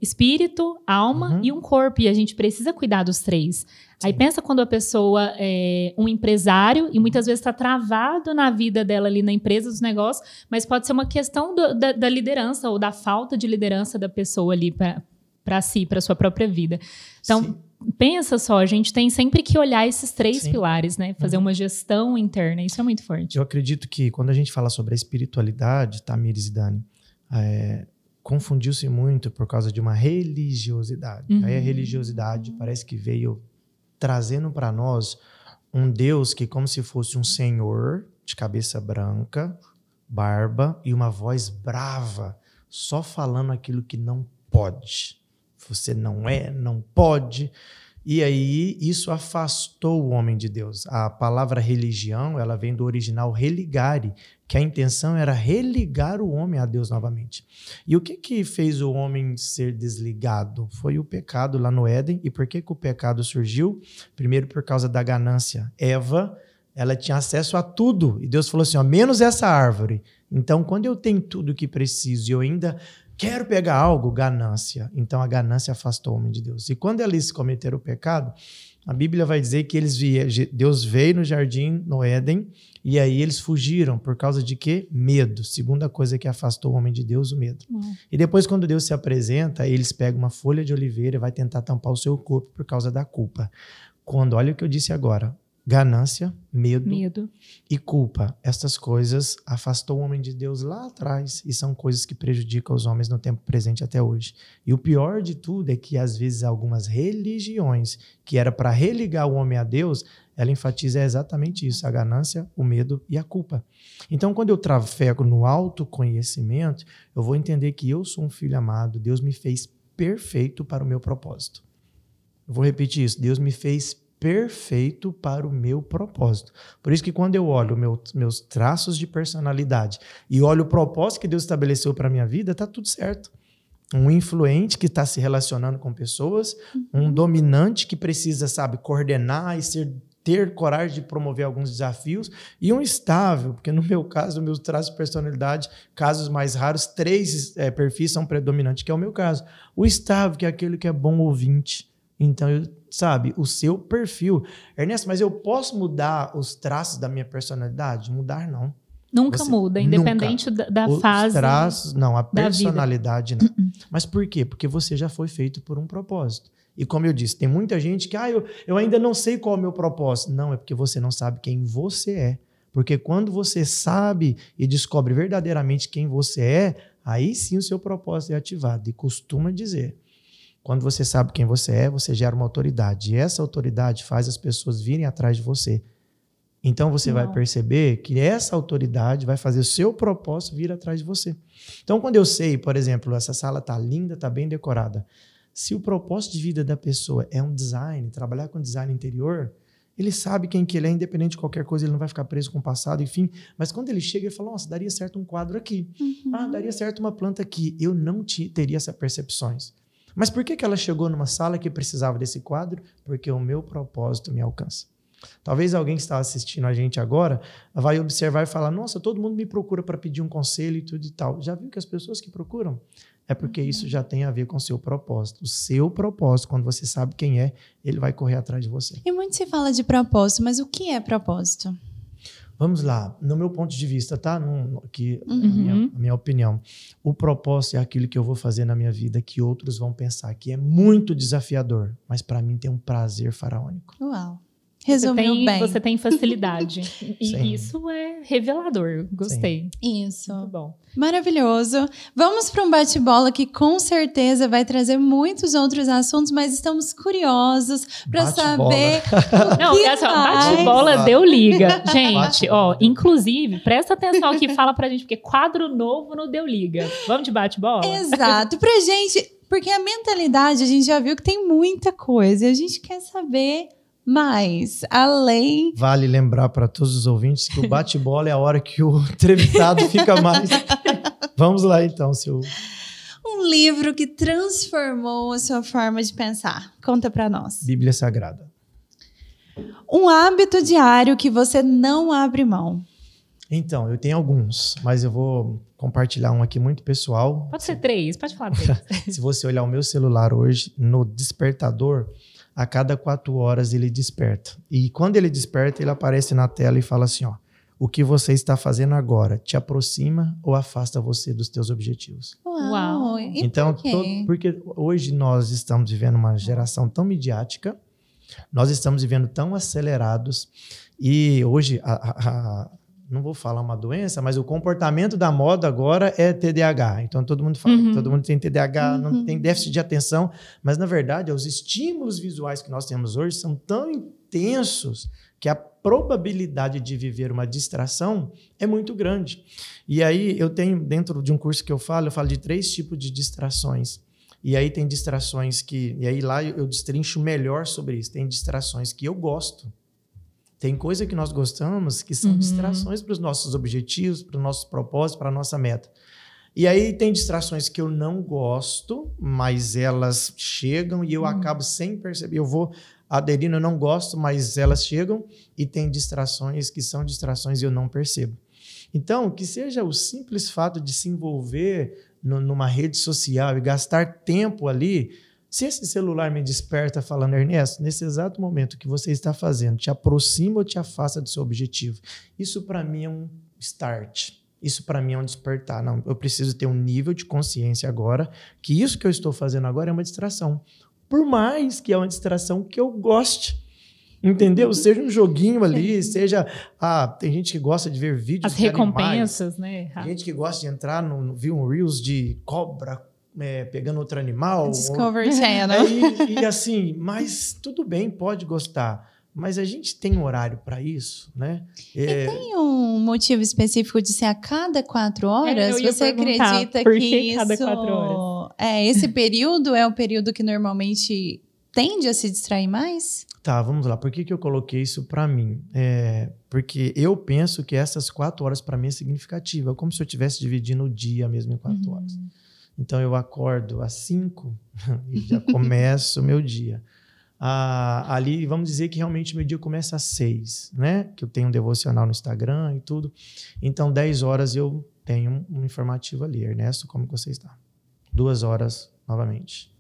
espírito, alma e um corpo, e a gente precisa cuidar dos 3. Sim. Aí pensa quando a pessoa é um empresário e muitas vezes está travado na vida dela ali na empresa, dos negócios, mas pode ser uma questão da liderança ou da falta de liderança da pessoa ali para si, para sua própria vida. Então, sim, pensa só, a gente tem sempre que olhar esses 3 pilares, né? Fazer uma gestão interna, isso é muito forte. Eu acredito que quando a gente fala sobre a espiritualidade, Tamires e Dani, confundiu-se muito por causa de uma religiosidade. Aí a religiosidade parece que veio trazendo para nós um Deus que como se fosse um senhor de cabeça branca, barba e uma voz brava, só falando aquilo que não pode. Você não pode. E aí isso afastou o homem de Deus. A palavra religião, ela vem do original religare, que a intenção era religar o homem a Deus novamente. E o que fez o homem ser desligado? Foi o pecado lá no Éden. E por que o pecado surgiu? Primeiro, por causa da ganância. Eva, ela tinha acesso a tudo. E Deus falou assim, ó, menos essa árvore. Então, quando eu tenho tudo o que preciso e eu ainda quero pegar algo, ganância. Então, a ganância afastou o homem de Deus. E quando eles cometeram o pecado, a Bíblia vai dizer que Deus veio no jardim, no Éden, e aí eles fugiram. Por causa de quê? Medo. Segunda coisa que afastou o homem de Deus, o medo. E depois, quando Deus se apresenta, eles pegam uma folha de oliveira e vai tentar tampar o seu corpo por causa da culpa. Olha o que eu disse agora. Ganância, medo e culpa. Essas coisas afastou o homem de Deus lá atrás e são coisas que prejudicam os homens no tempo presente até hoje. E o pior de tudo é que, às vezes, algumas religiões que era para religar o homem a Deus, ela enfatiza exatamente isso, a ganância, o medo e a culpa. Então, quando eu trafego no autoconhecimento, eu vou entender que eu sou um filho amado, Deus me fez perfeito para o meu propósito. Eu vou repetir isso, Deus me fez perfeito para o meu propósito. Por isso que quando eu olho meus traços de personalidade e olho o propósito que Deus estabeleceu para a minha vida, está tudo certo. Um influente que está se relacionando com pessoas, um dominante que precisa, coordenar e ter coragem de promover alguns desafios, e um estável, porque no meu caso, meus traços de personalidade, casos mais raros, 3 perfis são predominantes, que é o meu caso. O estável, que é aquele que é bom ouvinte. Então, o seu perfil. Ernesto, mas eu posso mudar os traços da minha personalidade? Mudar, não. Nunca muda, independente da fase. Os traços, não, a personalidade não. Mas por quê? Porque você já foi feito por um propósito. E como eu disse, tem muita gente que, eu ainda não sei qual é o meu propósito. Não, é porque você não sabe quem você é. Porque quando você sabe e descobre verdadeiramente quem você é, aí sim o seu propósito é ativado. E costuma dizer, quando você sabe quem você é, você gera uma autoridade. E essa autoridade faz as pessoas virem atrás de você. Então você vai perceber que essa autoridade vai fazer o seu propósito vir atrás de você. Então quando eu sei, por exemplo, essa sala está linda, está bem decorada. Se o propósito de vida da pessoa é um design, trabalhar com design interior, ele sabe quem que ele é, independente de qualquer coisa, ele não vai ficar preso com o passado, enfim. Mas quando ele chega, ele fala, nossa, daria certo um quadro aqui. Daria certo uma planta aqui. Eu não teria essas percepções. Mas por que ela chegou numa sala que precisava desse quadro? Porque o meu propósito me alcança. Talvez alguém que está assistindo a gente agora vai observar e falar, nossa, todo mundo me procura para pedir um conselho e tudo e tal. Já viu que as pessoas que procuram? É porque isso já tem a ver com o seu propósito. O seu propósito, quando você sabe quem é, ele vai correr atrás de você. E muito se fala de propósito, mas o que é propósito? Vamos lá, no meu ponto de vista, tá? A minha opinião. O propósito é aquilo que eu vou fazer na minha vida que outros vão pensar que é muito desafiador, mas para mim tem um prazer faraônico. Uau! Resumiu bem. Você tem facilidade. E isso é revelador. Gostei. Sim. Isso. Muito bom. Maravilhoso. Vamos para um bate-bola que com certeza vai trazer muitos outros assuntos, mas estamos curiosos para saber. Bate-bola deu liga. Gente, inclusive, presta atenção aqui, fala pra gente, porque quadro novo no Deu Liga. Vamos de bate-bola? Exato. Pra gente, porque a mentalidade, a gente já viu que tem muita coisa e a gente quer saber. Mas, além... Vale lembrar para todos os ouvintes que o bate-bola é a hora que o entrevistado fica mais... Vamos lá, então, seu... Um livro que transformou a sua forma de pensar. Conta para nós. Bíblia Sagrada. Um hábito diário que você não abre mão. Então, eu tenho alguns, mas eu vou compartilhar um aqui muito pessoal. Pode ser 3, pode falar 3. Se você olhar o meu celular hoje, no despertador... A cada 4 horas ele desperta. E quando ele desperta, ele aparece na tela e fala assim, o que você está fazendo agora te aproxima ou afasta você dos teus objetivos? Uau! Então, porque hoje nós estamos vivendo uma geração tão midiática, nós estamos vivendo tão acelerados e hoje, não vou falar uma doença, mas o comportamento da moda agora é TDAH. Então, todo mundo fala que todo mundo tem TDAH, não tem déficit de atenção, mas, na verdade, os estímulos visuais que nós temos hoje são tão intensos que a probabilidade de viver uma distração é muito grande. E aí, eu tenho, dentro de um curso que eu falo de 3 tipos de distrações. E aí tem distrações que... E aí lá eu destrincho melhor sobre isso. Tem distrações que eu gosto. Tem coisa que nós gostamos que são distrações para os nossos objetivos, para os nossos propósitos, para a nossa meta. E aí tem distrações que eu não gosto, mas elas chegam e eu acabo sem perceber. Eu vou aderindo, eu não gosto, mas elas chegam. E tem distrações que são distrações e eu não percebo. Então, que seja o simples fato de se envolver numa rede social e gastar tempo ali. Se esse celular me desperta falando, Ernesto, nesse exato momento que você está fazendo, te aproxima ou te afasta do seu objetivo? Isso para mim é um start. Isso para mim é um despertar. Não, eu preciso ter um nível de consciência agora que isso que eu estou fazendo agora é uma distração. Por mais que é uma distração que eu goste. Entendeu? Seja um joguinho ali, seja... tem gente que gosta de ver vídeos as de recompensas, animais. né? Gente que gosta de entrar ver um Reels de cobra pegando outro animal. Discovery Channel. E assim, mas tudo bem, pode gostar. Mas a gente tem um horário para isso, né? E tem um motivo específico de ser a cada 4 horas? Eu Você acredita por que que isso... cada 4 horas? Esse período é o período que normalmente tende a se distrair mais? Tá, vamos lá. Por que eu coloquei isso para mim? Porque eu penso que essas 4 horas para mim é significativa. É como se eu estivesse dividindo o dia mesmo em 4 horas. Então eu acordo às 5 e já começo o meu dia. Ali, vamos dizer que realmente meu dia começa às 6, né? Que eu tenho um devocional no Instagram e tudo. Então, 10 horas eu tenho um informativo ali. Ernesto, como que você está? 2 horas novamente.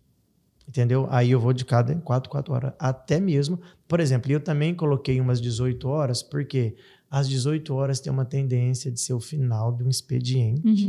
Entendeu? Aí eu vou de cada 4 horas. Até mesmo, por exemplo, eu também coloquei umas 18 horas, porque às 18 horas tem uma tendência de ser o final de um expediente.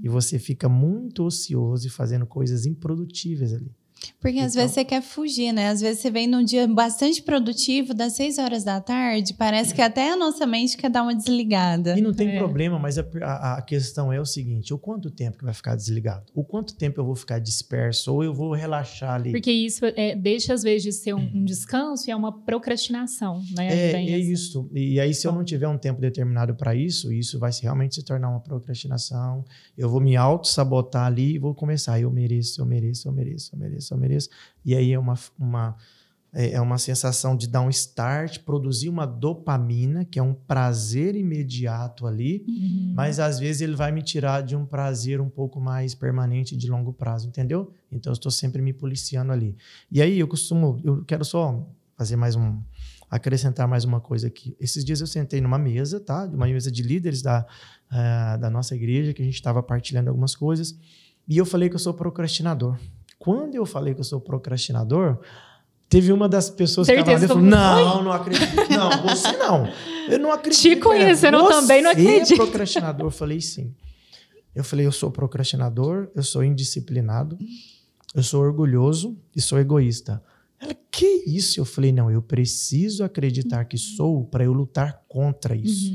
E você fica muito ocioso e fazendo coisas improdutíveis ali. Porque às vezes você quer fugir, né? Às vezes você vem num dia bastante produtivo, das 6 horas da tarde, parece que até a nossa mente quer dar uma desligada. E não tem problema, mas a questão é o seguinte, o quanto tempo que vai ficar desligado? O quanto tempo eu vou ficar disperso? Ou eu vou relaxar ali? Porque isso deixa, às vezes, de ser um descanso e é uma procrastinação, né? É isso. E aí, se eu não tiver um tempo determinado para isso, isso vai realmente se tornar uma procrastinação. Eu vou me auto-sabotar ali e vou começar. Eu mereço. E aí é uma sensação de dar um start, produzir uma dopamina, que é um prazer imediato ali, mas às vezes ele vai me tirar de um prazer um pouco mais permanente de longo prazo, entendeu? Então eu estou sempre me policiando ali. E aí eu quero só fazer acrescentar mais uma coisa aqui. Esses dias eu sentei numa mesa, tá? Uma mesa de líderes da nossa igreja, que a gente estava partilhando algumas coisas, e eu falei que eu sou procrastinador. Quando eu falei que eu sou procrastinador, teve uma das pessoas que estava lá e falou, não acredito. Não, você não. Eu não acredito. Te conhecendo, eu também não acredito. Você é procrastinador? Eu falei, sim. Eu falei, eu sou procrastinador, eu sou indisciplinado, eu sou orgulhoso e sou egoísta. Ela, que isso? Eu falei, não, eu preciso acreditar que sou para eu lutar contra isso.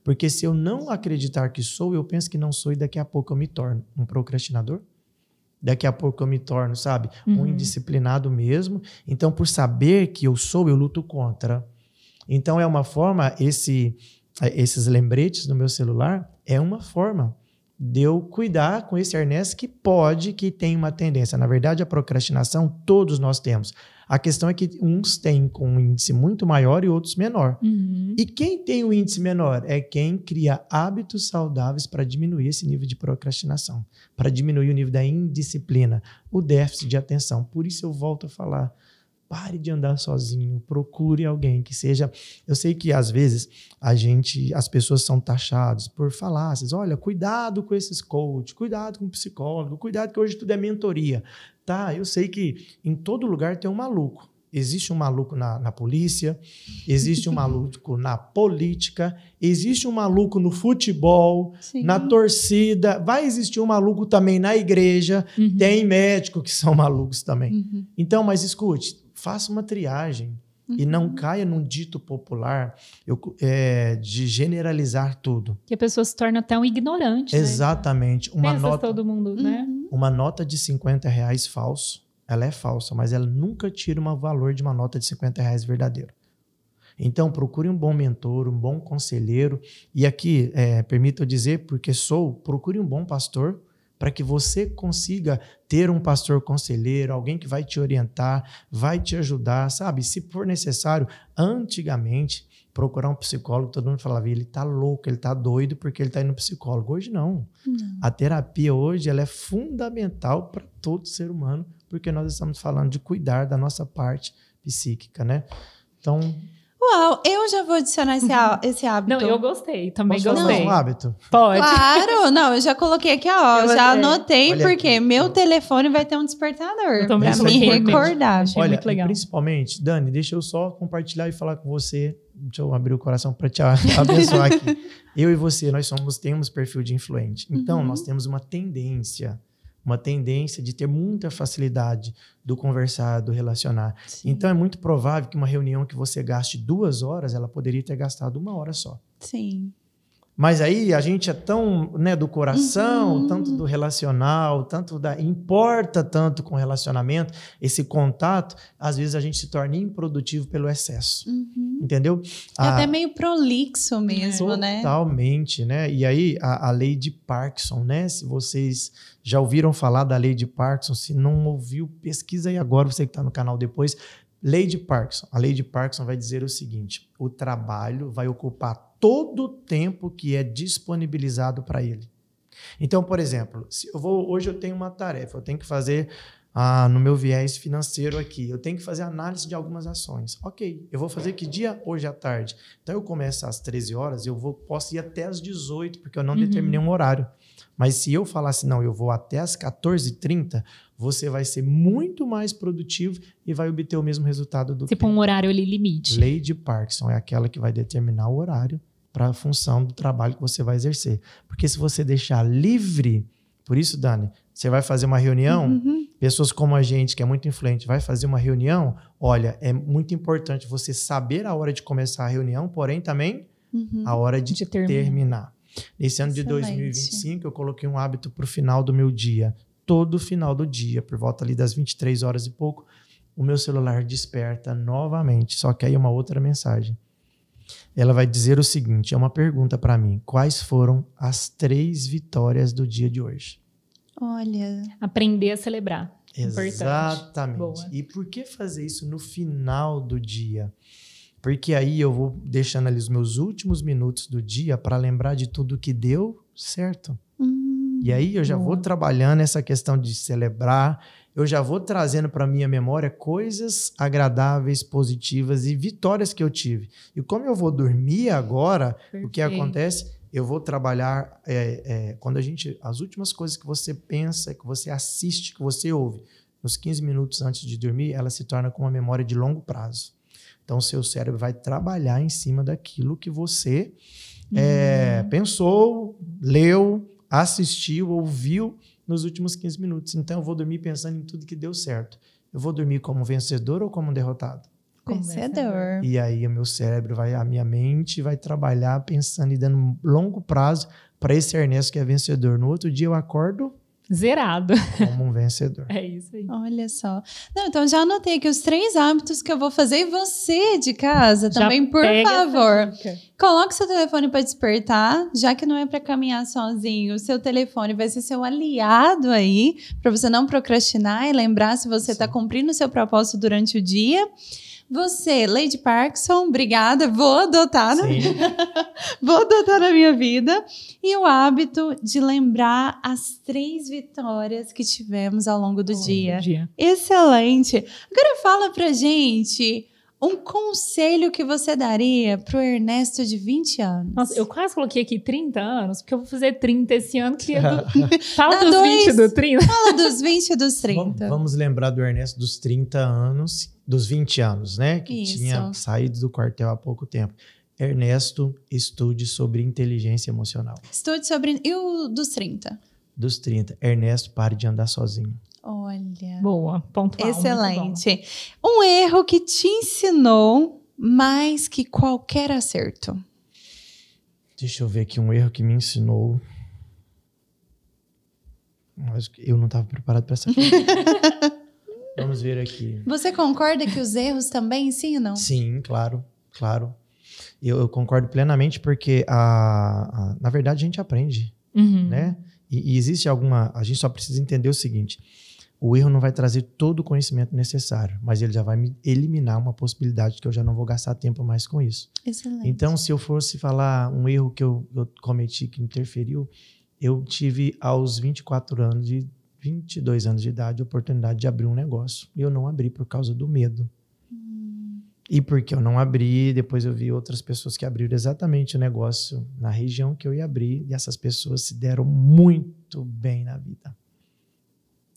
Porque se eu não acreditar que sou, eu penso que não sou e daqui a pouco eu me torno um procrastinador. Daqui a pouco eu me torno, sabe, um indisciplinado mesmo. Então, por saber que eu sou, eu luto contra. Então, é uma forma, esses lembretes no meu celular, é uma forma de eu cuidar com esse Ernesto que tem uma tendência. Na verdade, a procrastinação todos nós temos. A questão é que uns têm com um índice muito maior e outros menor. E quem tem o índice menor é quem cria hábitos saudáveis para diminuir esse nível de procrastinação, para diminuir o nível da indisciplina, o déficit de atenção. Por isso eu volto a falar, pare de andar sozinho, procure alguém que seja... Eu sei que às vezes as pessoas são taxadas por falácias. Olha, cuidado com esses coaches, cuidado com o psicólogo, cuidado que hoje tudo é mentoria. Tá, eu sei que em todo lugar tem um maluco. Existe um maluco na polícia, existe um maluco na política, existe um maluco no futebol, na torcida, vai existir um maluco também na igreja, tem médicos que são malucos também. Então, mas escute, faça uma triagem e não caia num dito popular de generalizar tudo. Que a pessoa se torna até um ignorante. Exatamente. Né? Todo mundo, né? Uma nota de R$50 falso, ela é falsa, mas ela nunca tira o valor de uma nota de R$50 verdadeiro. Então, procure um bom mentor, um bom conselheiro. E aqui, permita eu dizer, porque procure um bom pastor, para que você consiga ter um pastor conselheiro, alguém que vai te orientar, vai te ajudar, sabe? Se for necessário, antigamente, procurar um psicólogo, todo mundo falava, ele tá louco, ele tá doido porque ele tá indo no psicólogo. Hoje não. A terapia hoje ela é fundamental para todo ser humano, porque nós estamos falando de cuidar da nossa parte psíquica, né? Então... Uau, eu já vou adicionar esse hábito. Não, eu gostei, também Posso gostei. falar um hábito? Pode. Claro, não, eu já coloquei aqui, ó, já anotei, Olha porque aqui. meu telefone vai ter um despertador Eu também pra achei me importante. recordar. Achei Olha, muito legal. principalmente, Dani, deixa eu só compartilhar e falar com você. Deixa eu abrir o coração para te abençoar aqui. Eu e você, nós temos perfil de influente. Então, nós temos uma tendência de ter muita facilidade do conversar, do relacionar. Sim. Então, é muito provável que uma reunião que você gaste 2 horas, ela poderia ter gastado 1 hora só. Sim. Mas aí a gente é tão, né, do coração, tanto do relacional, importa tanto com o relacionamento, esse contato, às vezes a gente se torna improdutivo pelo excesso. Entendeu? É até meio prolixo mesmo, né? Totalmente, né? E aí a lei de Parkinson, né? Se vocês já ouviram falar da lei de Parkinson, se não ouviu, pesquisa aí agora, você que está no canal depois. Lei de Parkinson. A lei de Parkinson vai dizer o seguinte: o trabalho vai ocupar todo o tempo que é disponibilizado para ele. Então, por exemplo, hoje eu tenho uma tarefa, eu tenho que fazer no meu viés financeiro aqui, eu tenho que fazer análise de algumas ações. Ok, eu vou fazer que dia? Hoje à tarde. Então, eu começo às 13 horas, posso ir até às 18, porque eu não determinei um horário. Mas se eu falar assim, não, eu vou até às 14h30, você vai ser muito mais produtivo e vai obter o mesmo resultado do Tipo um horário ali limite. Lei de Parkinson é aquela que vai determinar o horário para a função do trabalho que você vai exercer. Porque se você deixar livre, por isso, Dani, você vai fazer uma reunião, pessoas como a gente, que é muito influente, vai fazer uma reunião, olha, é muito importante você saber a hora de começar a reunião, porém também a hora de terminar. Nesse ano de 2025, eu coloquei um hábito para o final do meu dia. Todo final do dia, por volta ali das 23 horas e pouco, o meu celular desperta novamente. Só que aí uma outra mensagem. Ela vai dizer o seguinte, é uma pergunta para mim. Quais foram as 3 vitórias do dia de hoje? Olha. Aprender a celebrar. Exatamente. Boa. E por que fazer isso no final do dia? Porque aí eu vou deixando ali os meus últimos minutos do dia para lembrar de tudo que deu certo. E aí eu já vou trabalhando essa questão de celebrar, eu já vou trazendo para minha memória coisas agradáveis, positivas e vitórias que eu tive. E como eu vou dormir agora, o que acontece? Eu vou trabalhar quando as últimas coisas que você pensa, que você assiste, que você ouve, nos 15 minutos antes de dormir, ela se torna com uma memória de longo prazo. Então, o seu cérebro vai trabalhar em cima daquilo que você pensou, leu, assistiu, ouviu nos últimos 15 minutos. Então, eu vou dormir pensando em tudo que deu certo. Eu vou dormir como vencedor ou como derrotado? Vencedor. E aí, o meu cérebro, a minha mente vai trabalhar pensando e dando longo prazo para esse Ernesto que é vencedor. No outro dia, eu acordo zerado. Como um vencedor. É isso aí. Olha só. Não, então já anotei aqui os 3 hábitos que eu vou fazer. E você de casa também, por favor, coloque seu telefone para despertar, já que não é para caminhar sozinho. O seu telefone vai ser seu aliado aí, para você não procrastinar e lembrar se você está cumprindo o seu propósito durante o dia. Você, Lady Parkinson, obrigada, vou adotar na minha vida. E o hábito de lembrar as 3 vitórias que tivemos ao longo do dia. Excelente. Agora fala pra gente um conselho que você daria pro Ernesto de 20 anos. Nossa, eu quase coloquei aqui 30 anos, porque eu vou fazer 30 esse ano. Fala dos 20 e do 30. Fala dos 20 e dos 30. Vamos lembrar do Ernesto dos 30 anos, dos 20 anos, né? Que tinha saído do quartel há pouco tempo. Ernesto, estude sobre inteligência emocional. Estude sobre... E o dos 30? Dos 30. Ernesto, pare de andar sozinho. Olha. Boa, pontual. Excelente. Um erro que te ensinou mais que qualquer acerto. Deixa eu ver aqui um erro que me ensinou. Eu não estava preparado para essa pergunta. Vamos ver aqui. Você concorda que os erros também ensinam? Sim, claro. Eu concordo plenamente porque, na verdade, a gente aprende, né? E existe alguma... A gente só precisa entender o seguinte: o erro não vai trazer todo o conhecimento necessário, mas ele já vai me eliminar uma possibilidade que eu já não vou gastar tempo mais com isso. Excelente. Então, se eu fosse falar um erro que eu cometi que interferiu, eu tive aos 22 anos de idade a oportunidade de abrir um negócio. E eu não abri por causa do medo. E porque eu não abri, depois eu vi outras pessoas que abriram exatamente o negócio na região que eu ia abrir, e essas pessoas se deram muito bem na vida.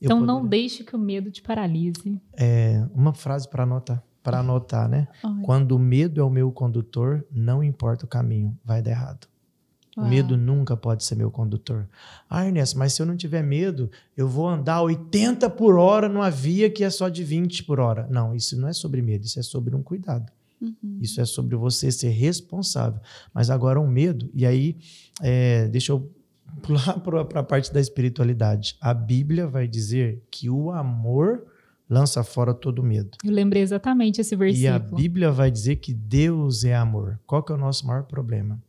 Então não deixe que o medo te paralise. Uma frase para anotar, né? Olha. Quando o medo é o meu condutor, não importa o caminho, vai dar errado. Uau. O medo nunca pode ser meu condutor. Ernesto, mas se eu não tiver medo, eu vou andar 80 por hora numa via que é só de 20 por hora. Não, isso não é sobre medo, isso é sobre um cuidado. Isso é sobre você ser responsável. Mas agora um medo, e aí deixa eu pular para a parte da espiritualidade. A Bíblia vai dizer que o amor lança fora todo medo. Eu lembrei exatamente esse versículo. E a Bíblia vai dizer que Deus é amor. Qual que é o nosso maior problema?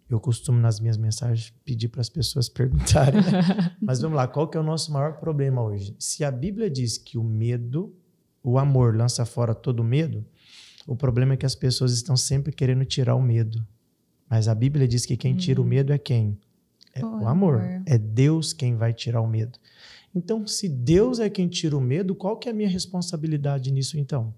Eu costumo, nas minhas mensagens, pedir para as pessoas perguntarem, né? Mas vamos lá, qual que é o nosso maior problema hoje? Se a Bíblia diz que o amor lança fora todo medo, o problema é que as pessoas estão sempre querendo tirar o medo. Mas a Bíblia diz que quem tira o medo é quem? É o amor. É Deus quem vai tirar o medo. Então, se Deus é quem tira o medo, qual que é a minha responsabilidade nisso, então?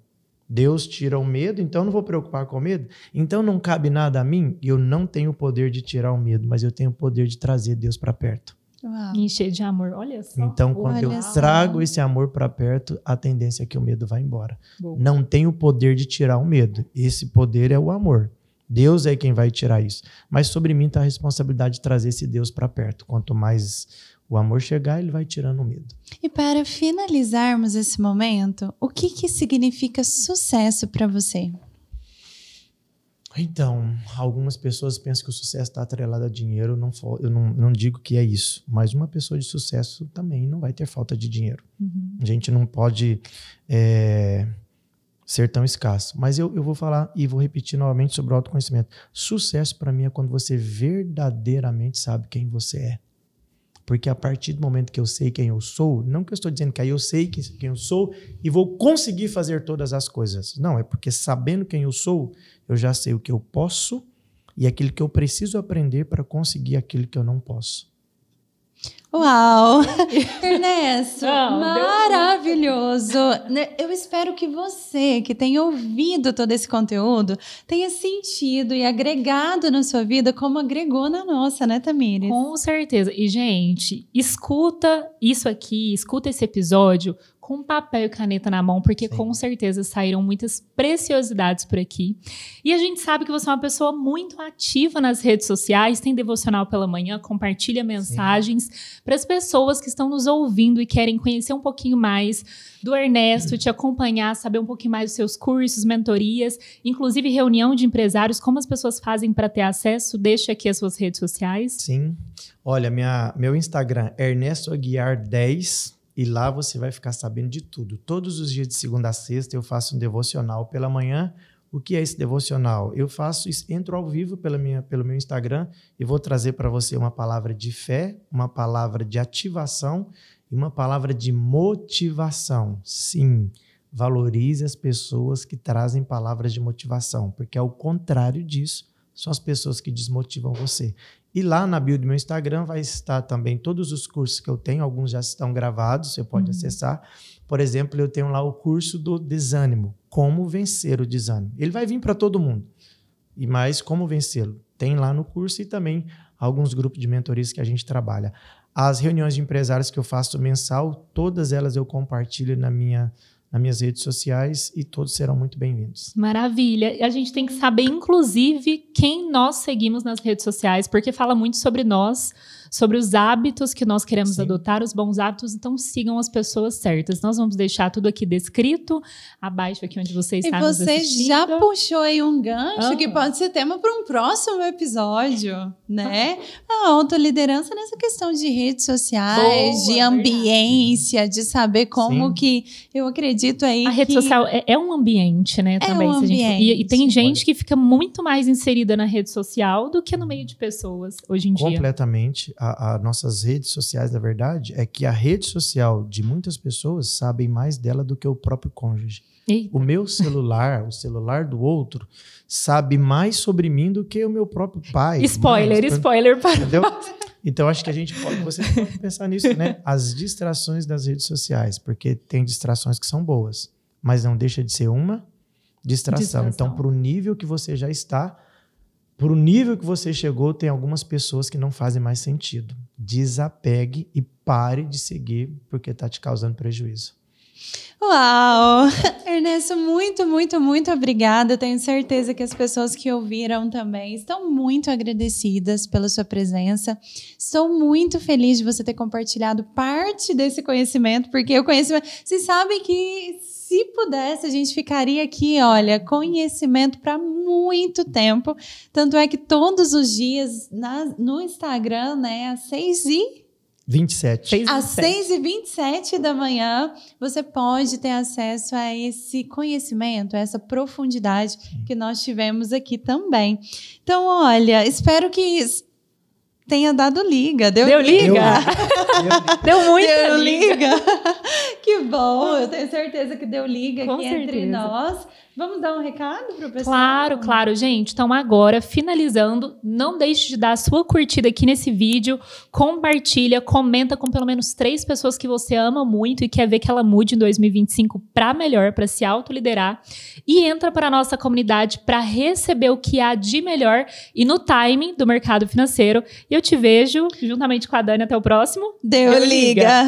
Deus tira o medo, então eu não vou preocupar com o medo? Então não cabe nada a mim? Eu não tenho o poder de tirar o medo, mas eu tenho o poder de trazer Deus para perto. Uau. Encher de amor, olha só. Então, quando eu trago esse amor para perto, a tendência é que o medo vá embora. Bom. Não tem o poder de tirar o medo. Esse poder é o amor. Deus é quem vai tirar isso. Mas sobre mim está a responsabilidade de trazer esse Deus para perto. Quanto mais o amor chegar, ele vai tirando o medo. E para finalizarmos esse momento, o que significa sucesso para você? Então, algumas pessoas pensam que o sucesso está atrelado a dinheiro. Eu não digo que é isso. Mas uma pessoa de sucesso também não vai ter falta de dinheiro. A gente não pode ser tão escasso. Mas eu vou falar e vou repetir novamente sobre o autoconhecimento. Sucesso para mim é quando você verdadeiramente sabe quem você é. Porque a partir do momento que eu sei quem eu sou, não que eu estou dizendo que aí eu sei quem eu sou e vou conseguir fazer todas as coisas. Não, é porque sabendo quem eu sou, eu já sei o que eu posso e aquilo que eu preciso aprender para conseguir aquilo que eu não posso. Uau! Ernesto, Não, maravilhoso! Eu espero que você, que tem ouvido todo esse conteúdo, tenha sentido e agregado na sua vida como agregou na nossa, né, Tamires? Com certeza. E, gente, escuta isso aqui, escuta esse episódio com papel e caneta na mão, porque com certeza saíram muitas preciosidades por aqui. E a gente sabe que você é uma pessoa muito ativa nas redes sociais, tem devocional pela manhã, compartilha mensagens para as pessoas que estão nos ouvindo e querem conhecer um pouquinho mais do Ernesto, te acompanhar, saber um pouquinho mais dos seus cursos, mentorias, inclusive reunião de empresários, como as pessoas fazem para ter acesso. Deixa aqui as suas redes sociais. Sim. Olha, meu Instagram é Ernesto Aguiar 10. E lá você vai ficar sabendo de tudo. Todos os dias de segunda a sexta eu faço um devocional pela manhã. O que é esse devocional? Eu entro ao vivo pelo meu Instagram e vou trazer para você uma palavra de fé, uma palavra de ativação e uma palavra de motivação. Sim, valorize as pessoas que trazem palavras de motivação, porque ao contrário disso, são as pessoas que desmotivam você. E lá na bio do meu Instagram vai estar também todos os cursos que eu tenho, alguns já estão gravados, você pode acessar. Por exemplo, eu tenho lá o curso do desânimo, como vencer o desânimo. Ele vai vir para todo mundo, mas como vencê-lo? Tem lá no curso e também alguns grupos de mentorias que a gente trabalha. As reuniões de empresários que eu faço mensal, todas elas eu compartilho nas minhas redes sociais e todos serão muito bem-vindos. Maravilha. E a gente tem que saber, inclusive, quem nós seguimos nas redes sociais, porque fala muito sobre nós, sobre os hábitos que nós queremos adotar, os bons hábitos, então sigam as pessoas certas. Nós vamos deixar tudo aqui descrito, abaixo aqui onde você está nos assistindo. E você já puxou aí um gancho que pode ser tema para um próximo episódio, né? A autoliderança nessa questão de redes sociais, de ambiência, de saber como que eu acredito aí a rede social é um ambiente, né? Também. Um ambiente. E tem gente que fica muito mais inserida na rede social do que no meio de pessoas hoje em dia. Completamente. as nossas redes sociais, na verdade, é que a rede social de muitas pessoas sabem mais dela do que o próprio cônjuge. Eita. O meu celular, o celular do outro, sabe mais sobre mim do que o meu próprio pai. Spoiler, mãe, spoiler. Entendeu? Então, acho que você pode pensar nisso, né? As distrações das redes sociais, porque tem distrações que são boas, mas não deixa de ser uma distração. Então, para o nível que você já está, para o nível que você chegou, tem algumas pessoas que não fazem mais sentido. Desapegue e pare de seguir, porque está te causando prejuízo. Uau! Ernesto, muito, muito, muito obrigada. Tenho certeza que as pessoas que ouviram também estão muito agradecidas pela sua presença. Estou muito feliz de você ter compartilhado parte desse conhecimento, porque o conhecimento... Vocês sabem que se pudesse, a gente ficaria aqui, olha, conhecimento para muito tempo. Tanto é que todos os dias no Instagram, né, às 27. Às 6h27 da manhã, você pode ter acesso a esse conhecimento, a essa profundidade que nós tivemos aqui também. Então, olha, espero que tenha dado liga. Deu liga? Deu muito Deu liga. Que bom, eu tenho certeza que deu liga Com aqui certeza. entre nós. Vamos dar um recado pro pessoal? Claro, gente. Então agora, finalizando, não deixe de dar a sua curtida aqui nesse vídeo, compartilha, comenta com pelo menos 3 pessoas que você ama muito e quer ver que ela mude em 2025 para melhor, para se autoliderar, e entra para a nossa comunidade para receber o que há de melhor e no timing do mercado financeiro. E eu te vejo juntamente com a Dani até o próximo. Deu liga.